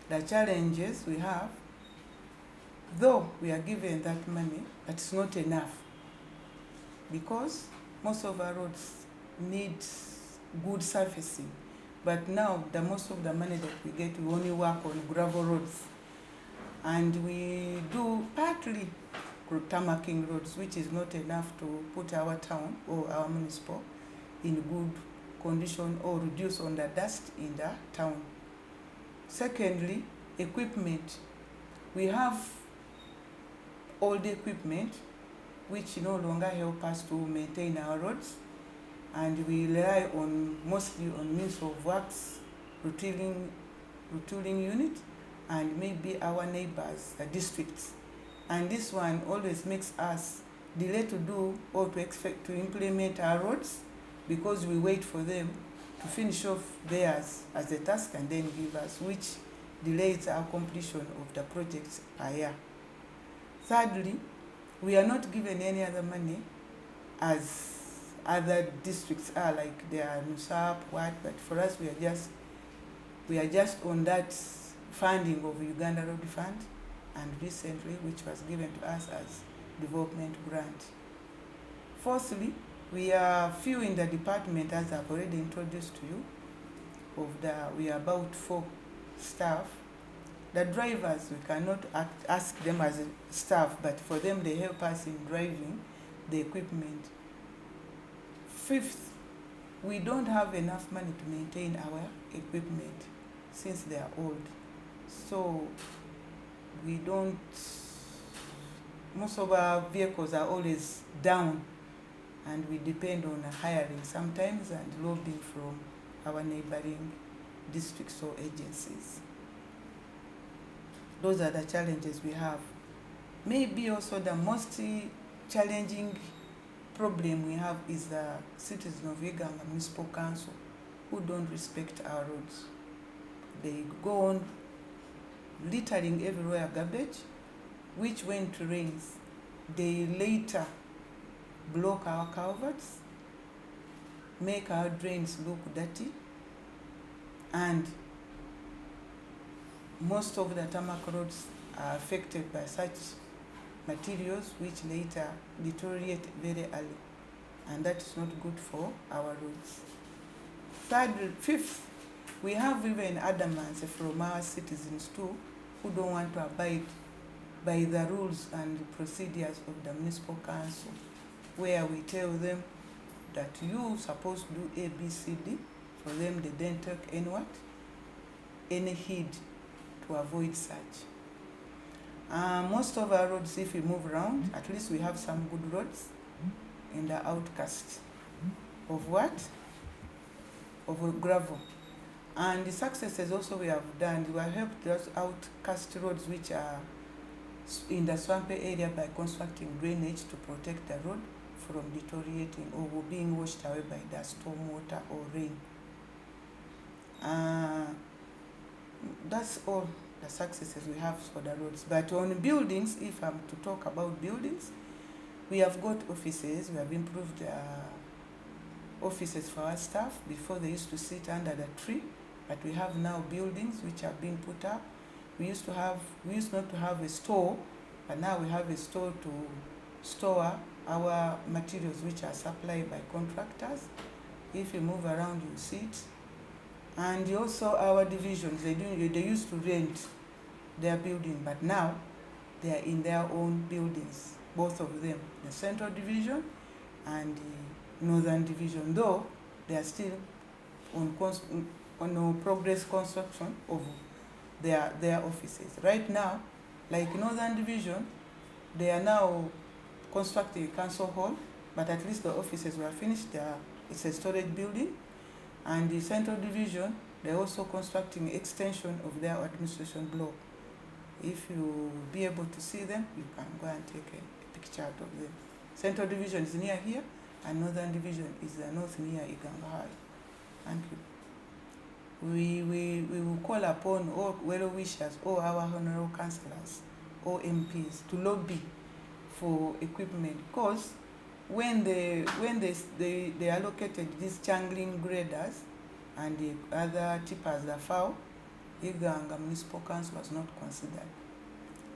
Speaker 8: the challenges we have, though we are given that money, that's not enough, because most of our roads need good surfacing. But now, most of the money that we get, we only work on gravel roads. And we do partly tarmacking roads, which is not enough to put our town or our municipal in good condition or reduce on the dust in the town. Secondly, equipment. We have old equipment which no longer help us to maintain our roads, and we rely mostly on means of works, retooling unit, and maybe our neighbors, the districts. And this one always makes us delay to do or to expect to implement our roads, because we wait for them to finish off theirs as a task and then give us, which delays our completion of the projects per year. Thirdly, we are not given any other money as other districts are, like they are NUSAP, but for us we are just on that funding of Uganda Road Fund, and recently which was given to us as development grant. Fourthly, we are few in the department, as I've already introduced to you. We are about 4 staff. The drivers, we cannot ask them as staff, but for them they help us in driving the equipment. Fifth, we don't have enough money to maintain our equipment since they are old. So most of our vehicles are always down, and we depend on hiring sometimes and lobbying from our neighboring districts or agencies. Those are the challenges we have. Maybe also the most challenging problem we have is the citizens of Iganga Municipal Council, who don't respect our roads. They go on littering everywhere garbage, which when it rains, they later block our culverts, make our drains look dirty, and most of the tarmac roads are affected by such materials which later deteriorate very early, and that is not good for our roads. Fifth, we have even adamance from our citizens too, who don't want to abide by the rules and procedures of the municipal council, where we tell them that you supposed to do A, B, C, D. For them, they don't take any heed to avoid such. Most of our roads, if we move around, at least we have some good roads in the outcast of what? Of gravel. And the successes also we have done, we have helped those outcast roads which are in the swampy area by constructing drainage to protect the road from deteriorating or being washed away by the storm water or rain. That's all the successes we have for the roads. But on buildings, if I'm to talk about buildings, we have got offices. We have improved offices for our staff. Before they used to sit under the tree, but we have now buildings which have been put up. We used not to have a store, but now we have a store to store our materials which are supplied by contractors. If you move around, you see it. And also our divisions, they used to rent their building, but now they are in their own buildings, both of them, the Central Division and the Northern Division, though they are still on progress construction of their offices. Right now, like Northern Division, they are now constructing a council hall, but at least the offices were finished. It's a storage building. And the Central Division, they're also constructing extension of their administration block. If you be able to see them, you can go and take a picture out of them. Central Division is near here, and Northern Division is the north near Iganga High. Thank you. We will call upon all well-wishers, all our honorable councillors, all MPs to lobby for equipment, because when they allocated these changling graders and the other tippers, the FAO, Iganga Municipal Council was not considered.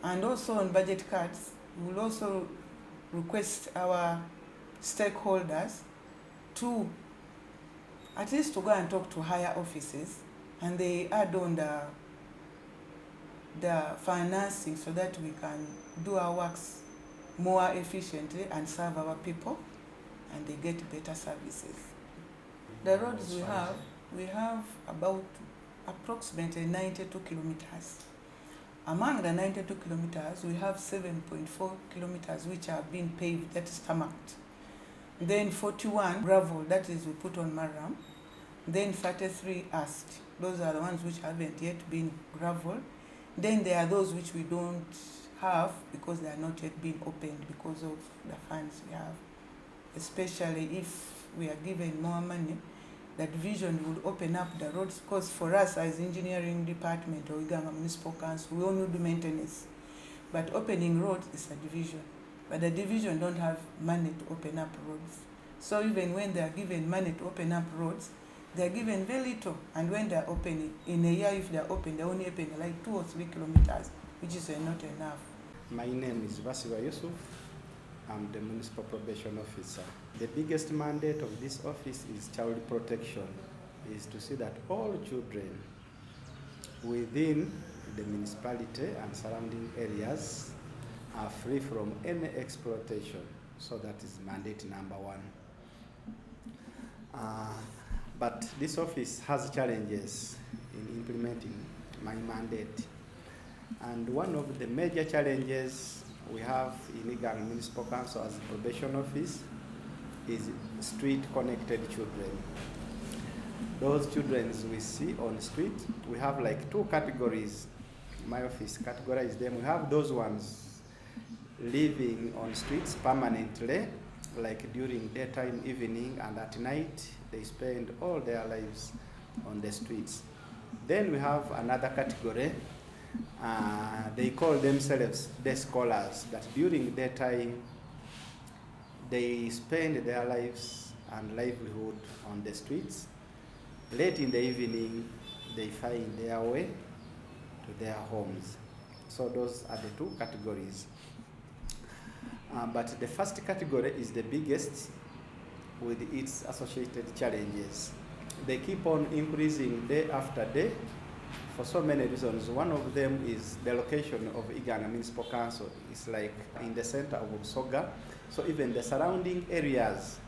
Speaker 8: And also on budget cuts, we will also request our stakeholders to at least to go and talk to higher offices, and they add on the financing so that we can do our works more efficiently and serve our people, and they get better services. The roads we have about approximately 92 kilometers. Among the 92 kilometers, we have 7.4 kilometers which are being paved, that is tarmacked. Then 41 gravel, that is we put on Maram. Then 33 asked. Those are the ones which haven't yet been gravel. Then there are those which we don't have because they are not yet being opened because of the funds we have. Especially if we are given more money, the division would open up the roads, because for us as engineering department or Iganga Municipal Council, we only do maintenance. But opening roads is a division. But the division don't have money to open up roads. So even when they are given money to open up roads, they are given very little. And when they are opening, in a year if they are open, they only open like 2 or 3 kilometers, which is not enough.
Speaker 9: My name is Vasiwa Yusuf. I'm the Municipal Probation Officer. The biggest mandate of this office is child protection, is to see that all children within the municipality and surrounding areas are free from any exploitation. So that is mandate number 1. But this office has challenges in implementing my mandate. And one of the major challenges we have in Iganga Municipal Council as a probation office is street-connected children. Those children we see on the street, we have like 2 categories. My office categorizes them. We have those ones living on streets permanently, like during daytime, evening, and at night, they spend all their lives on the streets. Then we have another category. They call themselves day scholars, that during daytime they spend their lives and livelihood on the streets. Late in the evening, they find their way to their homes. So those are the 2 categories. But the first category is the biggest with its associated challenges. They keep on increasing day after day for so many reasons. One of them is the location of Iganga Municipal Council. It's like in the center of Busoga. So even the surrounding areas,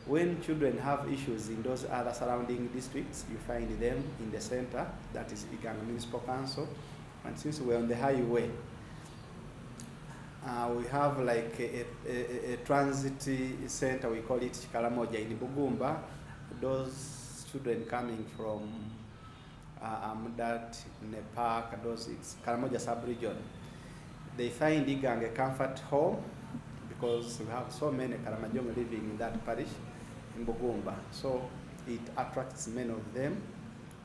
Speaker 9: when children have issues in those other surrounding districts, you find them in the center, that is Iganga Municipal Council. And since we're on the highway, we have like a transit center, we call it Chikalamoja in Bugumba. Those children coming from Amudat, Nepak, those it's Karamoja sub-region. They find Iganga a comfort home because we have so many Karamajong living in that parish in Bugumba. So it attracts many of them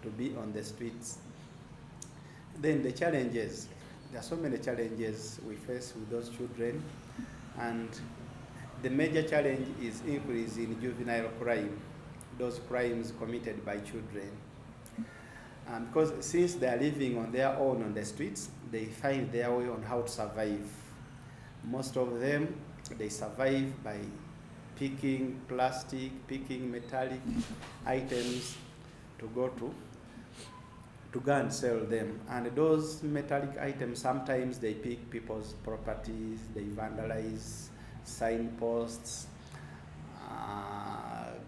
Speaker 9: to be on the streets. Then the challenges. There are so many challenges we face with those children, and the major challenge is increase in juvenile crime, those crimes committed by children. Because since they are living on their own on the streets, they find their way on how to survive. Most of them, they survive by picking plastic, picking metallic items to go and sell them. And those metallic items, sometimes they pick people's properties, they vandalize signposts,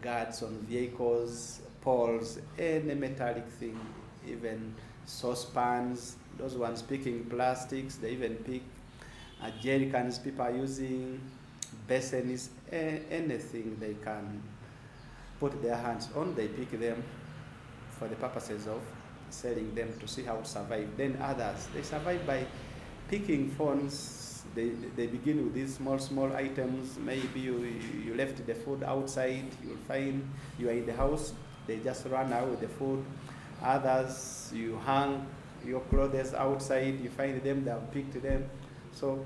Speaker 9: guards on vehicles, poles, any metallic thing, even saucepans, those ones picking plastics, they even pick jerry cans people are using, basins, anything they can put their hands on, they pick them for the purposes of selling them to see how to survive. Then others, they survive by picking phones. They begin with these small items. Maybe you left the food outside, you'll find you are in the house, they just run out with the food. Others, you hang your clothes outside, you find them, they have picked them. So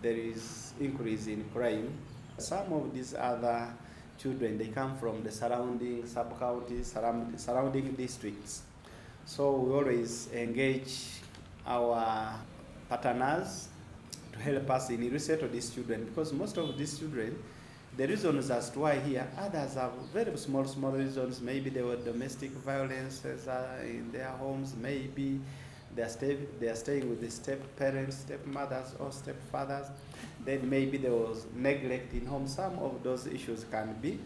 Speaker 9: there is increase in crime. Some of these other children, they come from the surrounding sub-counties, surrounding districts. So we always engage our partners to help us in resettle these children, because most of these children, the reasons as to why here, others have very small reasons. Maybe there were domestic violences in their homes, maybe they are staying with the step-parents, step-mothers or step-fathers. Then maybe there was neglect in home. Some of those issues can be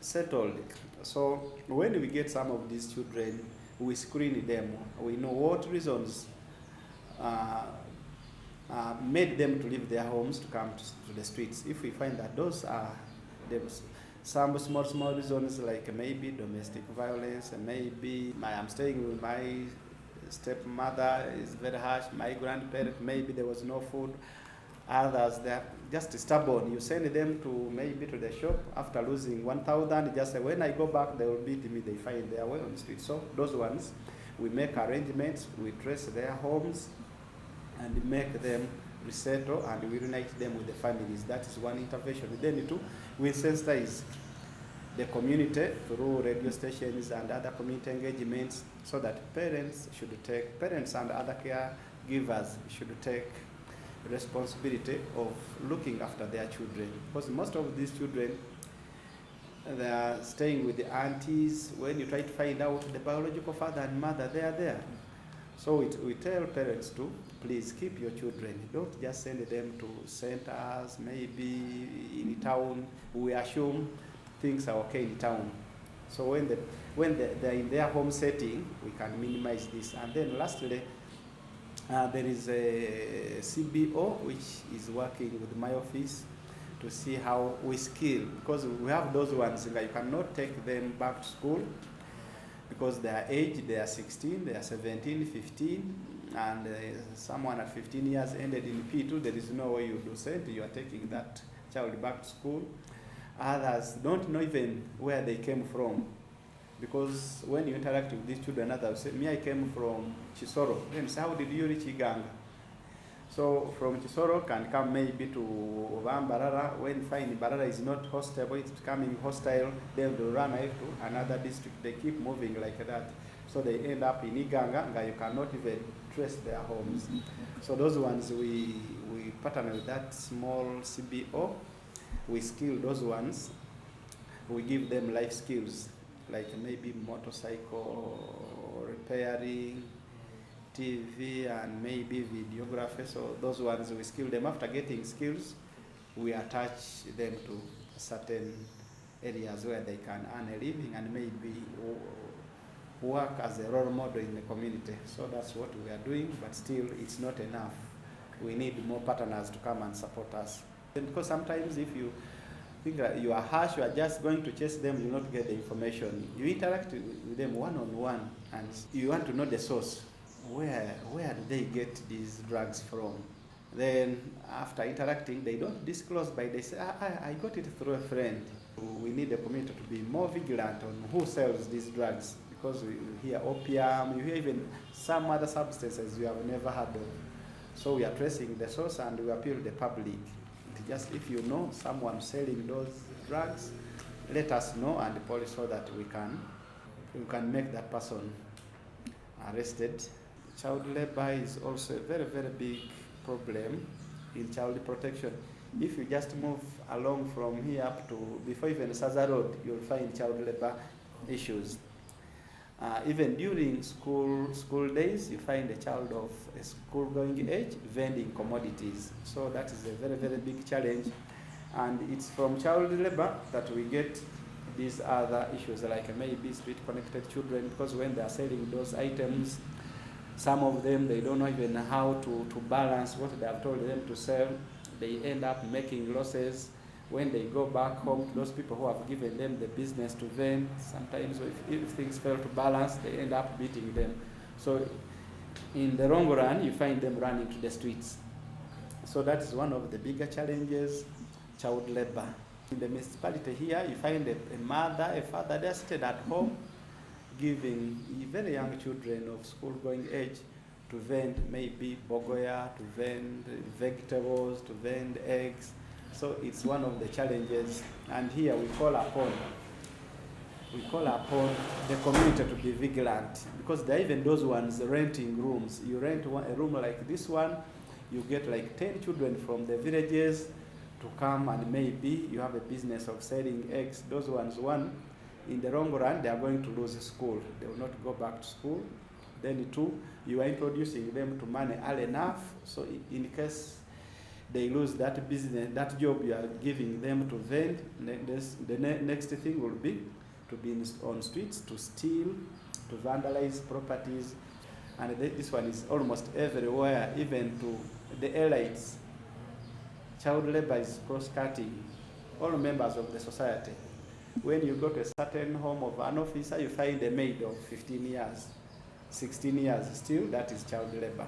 Speaker 9: settled. So when we get some of these children, we screen them. We know what reasons made them to leave their homes to come to the streets. If we find that those are some small reasons, like maybe domestic violence, and maybe I'm staying with my stepmother is very harsh, my grandparent, maybe there was no food. Others, they're just stubborn. You send them to maybe to the shop after losing 1,000, just say, when I go back, they will beat me, they find their way on the street. So those ones, we make arrangements, we trace their homes, and make them resettle, and we reunite them with the families. That is one intervention. Then two, we sensitize the community through radio stations and other community engagements, so that parents and other caregivers should take responsibility of looking after their children. Because most of these children, they are staying with the aunties. When you try to find out the biological father and mother, they are there. So we tell parents to please keep your children. Don't just send them to centers, maybe in town. We assume things are okay in town. So when they're in their home setting, we can minimize this. And then lastly, there is a CBO which is working with my office to see how we skill, because we have those ones that you cannot take them back to school because their age, they are 16, they are 17, 15, and someone at 15 years ended in P2, there is no way you do send, you are taking that child back to school. Others don't know even where they came from, because when you interact with these children, others say, me, I came from Chisoro. Then say, how did you reach Iganga? So from Chisoro can come maybe to Barara. When find Barara is not hostile, it's becoming hostile, then they run away to another district. They keep moving like that. So they end up in Iganga, and you cannot even trace their homes. So those ones, we partner with that small CBO. We skill those ones. We give them life skills, like maybe motorcycle repairing, TV, and maybe videography. So those ones we skill them. After getting skills, we attach them to certain areas where they can earn a living and maybe work as a role model in the community. So that's what we are doing, but still it's not enough. We need more partners to come and support us. Because sometimes if you think that you are harsh, you are just going to chase them, you will not get the information. You interact with them one-on-one, and you want to know the source. Where do they get these drugs from? Then after interacting, they don't disclose, but they say, I got it through a friend. We need the community to be more vigilant on who sells these drugs, because we hear opium, you hear even some other substances you have never heard of. So we are tracing the source, and we appeal to the public. Just if you know someone selling those drugs, let us know, and the police, so that we can make that person arrested. Child labor is also a very, very big problem in child protection. If you just move along from here up to, before even Saza Road, you'll find child labor issues. Even during school days, you find a child of a school-going age vending commodities. So that is a very, very big challenge. And it's from child labor that we get these other issues, like maybe street-connected children, because when they are selling those items, some of them, they don't know even how to balance what they have told them to sell. They end up making losses. When they go back home to those people who have given them the business to vend, sometimes if things fail to balance, they end up beating them. So in the long run, you find them running to the streets. So that is one of the bigger challenges, child labor. In the municipality here, you find a mother, a father, they're seated at home, giving very young children of school-going age to vend maybe bogoya, to vend vegetables, to vend eggs. So it's one of the challenges, and here we call upon we call upon the community to be vigilant, because there are even those ones renting rooms. You rent a room like this one, you get like 10 children from the villages to come, and maybe you have a business of selling eggs. Those ones, one, in the long run, they are going to lose school. They will not go back to school. Then two, you are introducing them to money early enough, so in case they lose that business, that job you are giving them to vend, the next thing will be to be on streets, to steal, to vandalize properties. And this one is almost everywhere, even to the elites. Child labor is cross-cutting all members of the society. When you go to a certain home of an officer, you find a maid of 15 years, 16 years, still that is child labor.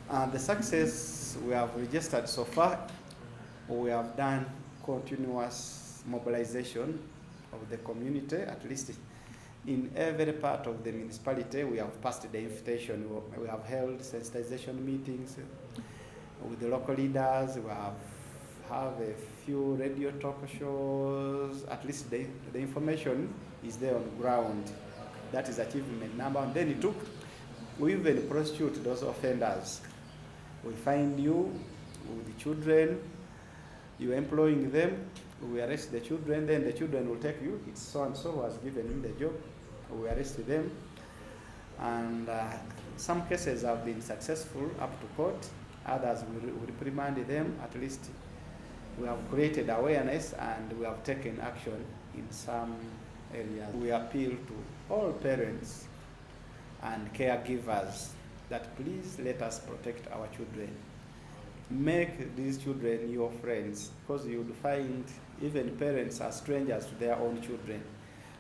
Speaker 9: And the success we have registered so far, we have done continuous mobilization of the community, at least in every part of the municipality. We have passed the invitation. We have held sensitization meetings with the local leaders. We have a few radio talk shows. At least the information is there on the ground. That is achievement number. And then we even prosecute those offenders. We find you with the children, you employing them, we arrest the children, then the children will take you, it's so-and-so who has given him the job, we arrest them. And some cases have been successful up to court, others we reprimand them. At least we have created awareness and we have taken action in some areas. We appeal to all parents and caregivers that please let us protect our children. Make these children your friends, because you would find even parents are strangers to their own children.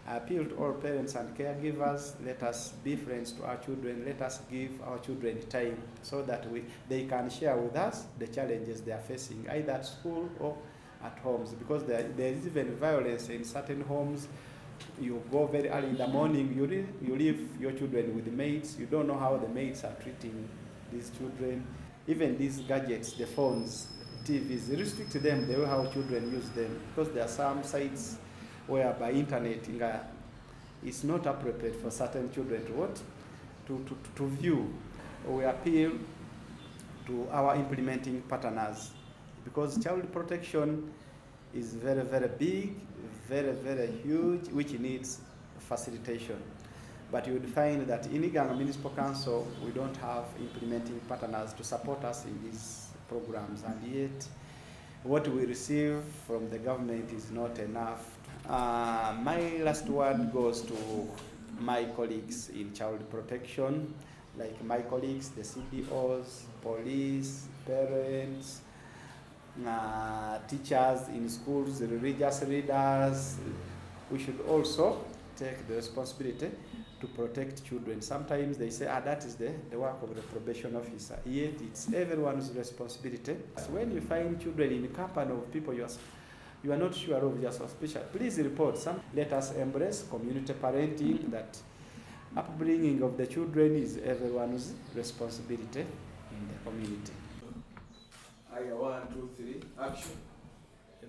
Speaker 9: I appeal to all parents and caregivers, let us be friends to our children, let us give our children time so that they can share with us the challenges they are facing, either at school or at homes, because there is even violence in certain homes. You go very early in the morning, you leave your children with the maids, you don't know how the maids are treating these children. Even these gadgets, the phones, TVs, restrict them the way how children use them, because there are some sites where by internet it's not appropriate for certain children to view. We appeal to our implementing partners, because child protection is very, very big, very, very huge, which needs facilitation. But you would find that in Iganga Municipal Council, we don't have implementing partners to support us in these programs, and yet what we receive from the government is not enough. My last word goes to my colleagues in child protection, like my colleagues, the CDOs, police, parents, teachers in schools, religious leaders. We should also take the responsibility to protect children. Sometimes they say, that is the work of the probation officer. Yet it's everyone's responsibility. When you find children in the company of people you are not sure of, your suspicion, please report. Let us embrace community parenting, that upbringing of the children is everyone's responsibility in the community.
Speaker 10: 1, 2, 3, action.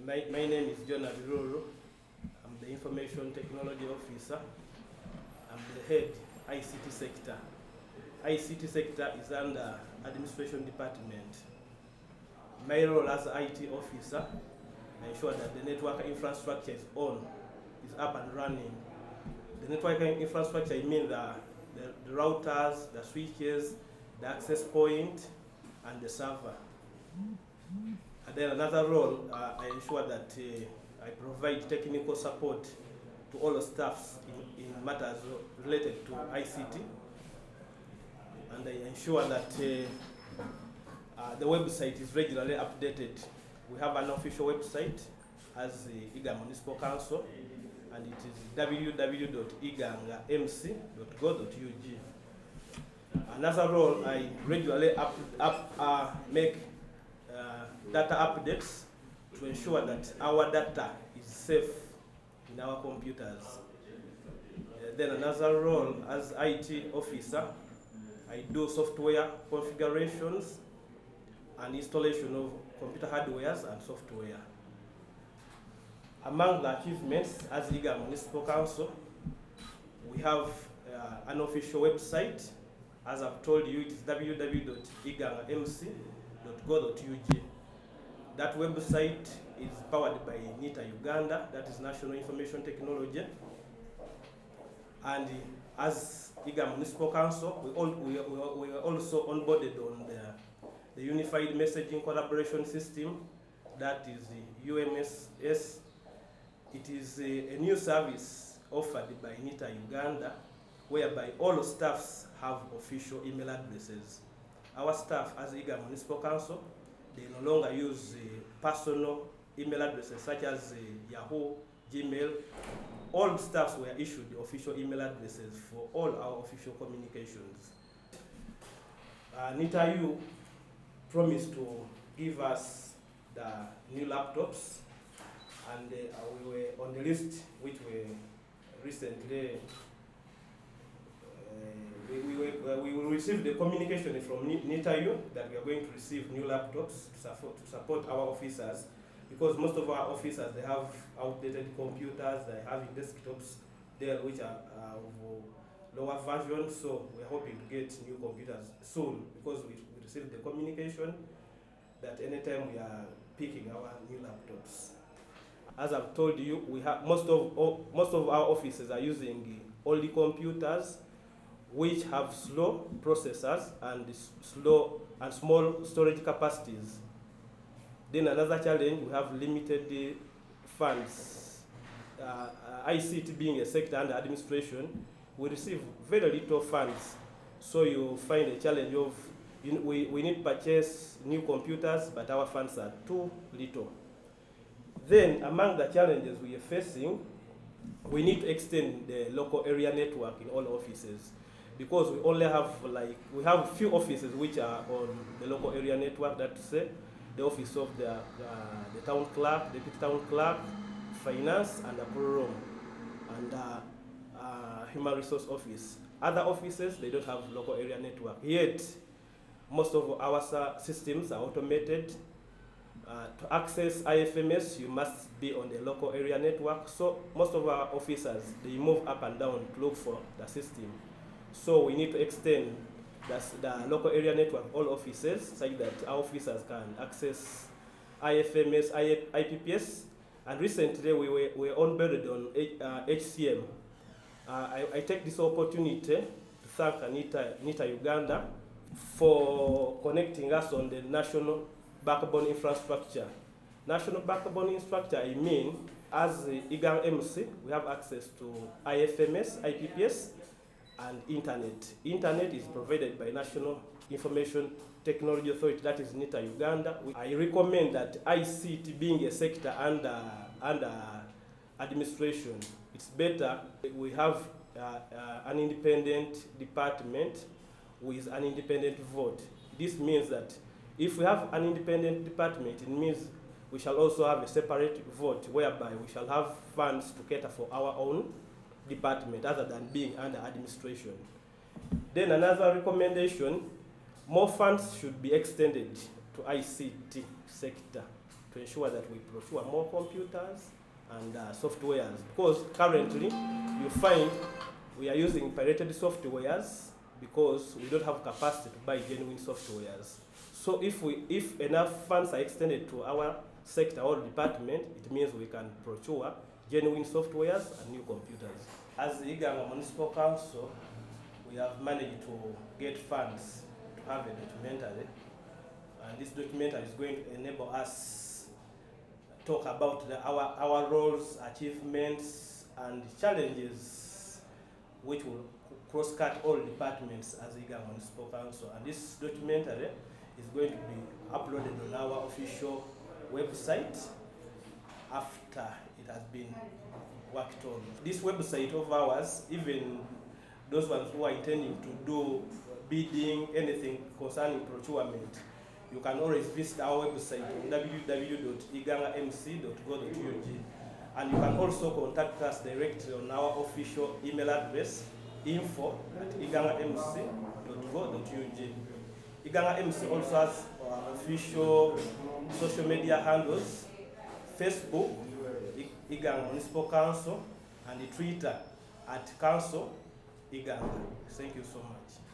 Speaker 10: My name is John Adiroro. I'm the Information Technology Officer. I'm the head ICT sector. ICT sector is under Administration Department. My role as IT officer, I ensure that the network infrastructure is up and running. The network infrastructure, I mean the routers, the switches, the access point, and the server. And then another role, I ensure that I provide technical support to all the staffs in matters related to ICT, and I ensure that the website is regularly updated. We have an official website as the Iganga Municipal Council, and it is www.igangamc.go.ug. Another role, I regularly make data updates to ensure that our data is safe in our computers. Then another role as IT officer, I do software configurations and installation of computer hardwares and software. Among the achievements as Iganga Municipal Council, we have an official website. As I've told you, it is www.igangamc.go.ug. That website is powered by NITA Uganda, that is National Information Technology. And as Iganga Municipal Council, we are also onboarded on the Unified Messaging Collaboration System, that is the UMSS. It is a new service offered by NITA Uganda, whereby all staffs have official email addresses. Our staff as Iganga Municipal Council, they no longer use personal email addresses such as Yahoo, Gmail. All staffs were issued official email addresses for all our official communications. NITA U promised to give us the new laptops, and we were on the list which were recently we received the communication from NITA U that we are going to receive new laptops to support our officers, because most of our officers, they have outdated computers, they have desktops there which are of lower version, so we're hoping to get new computers soon, because we received the communication that anytime we are picking our new laptops. As I've told you, we have most of our officers are using older computers which have slow processors and slow and small storage capacities. Then another challenge, we have limited funds. ICT being a sector under administration, we receive very little funds. So you find a challenge of, we need to purchase new computers, but our funds are too little. Then among the challenges we are facing, we need to extend the local area network in all offices, because we only have we have few offices which are on the local area network, that's the office of the town clerk, deputy town clerk, finance, and the approval room, and human resource office. Other offices, they don't have local area network. Yet, most of our systems are automated. To access IFMS, you must be on the local area network. So most of our officers, they move up and down to look for the system. So we need to extend the local area network, all offices, such that our officers can access IFMS, IPPS. And recently we were onboarded on HCM. I take this opportunity to thank NITA Uganda for connecting us on the national backbone infrastructure. National backbone infrastructure, I mean, as the Iganga MC, we have access to IFMS, IPPS, and internet. Internet is provided by National Information Technology Authority, that is NITA Uganda. I recommend that ICT being a sector under administration, it's better we have an independent department with an independent vote. This means that if we have an independent department, it means we shall also have a separate vote whereby we shall have funds to cater for our own department other than being under administration. Then another recommendation, more funds should be extended to ICT sector to ensure that we procure more computers and softwares, because currently you find we are using pirated softwares because we don't have capacity to buy genuine softwares. So if enough funds are extended to our sector or department, it means we can procure genuine softwares and new computers. As the Iganga Municipal Council, we have managed to get funds to have a documentary, and this documentary is going to enable us to talk about our roles, achievements, and challenges which will cross-cut all departments as Iganga Municipal Council. And this documentary is going to be uploaded on our official website after it has been worked on. This website of ours, even those ones who are intending to do bidding, anything concerning procurement, you can always visit our website on www.igangamc.go.ug, and you can also contact us directly on our official email address, info@igangamc.go.ug. Iganga MC also has official social media handles: Facebook, Iganga Municipal Council, and Twitter at Council Iganga. Thank you so much.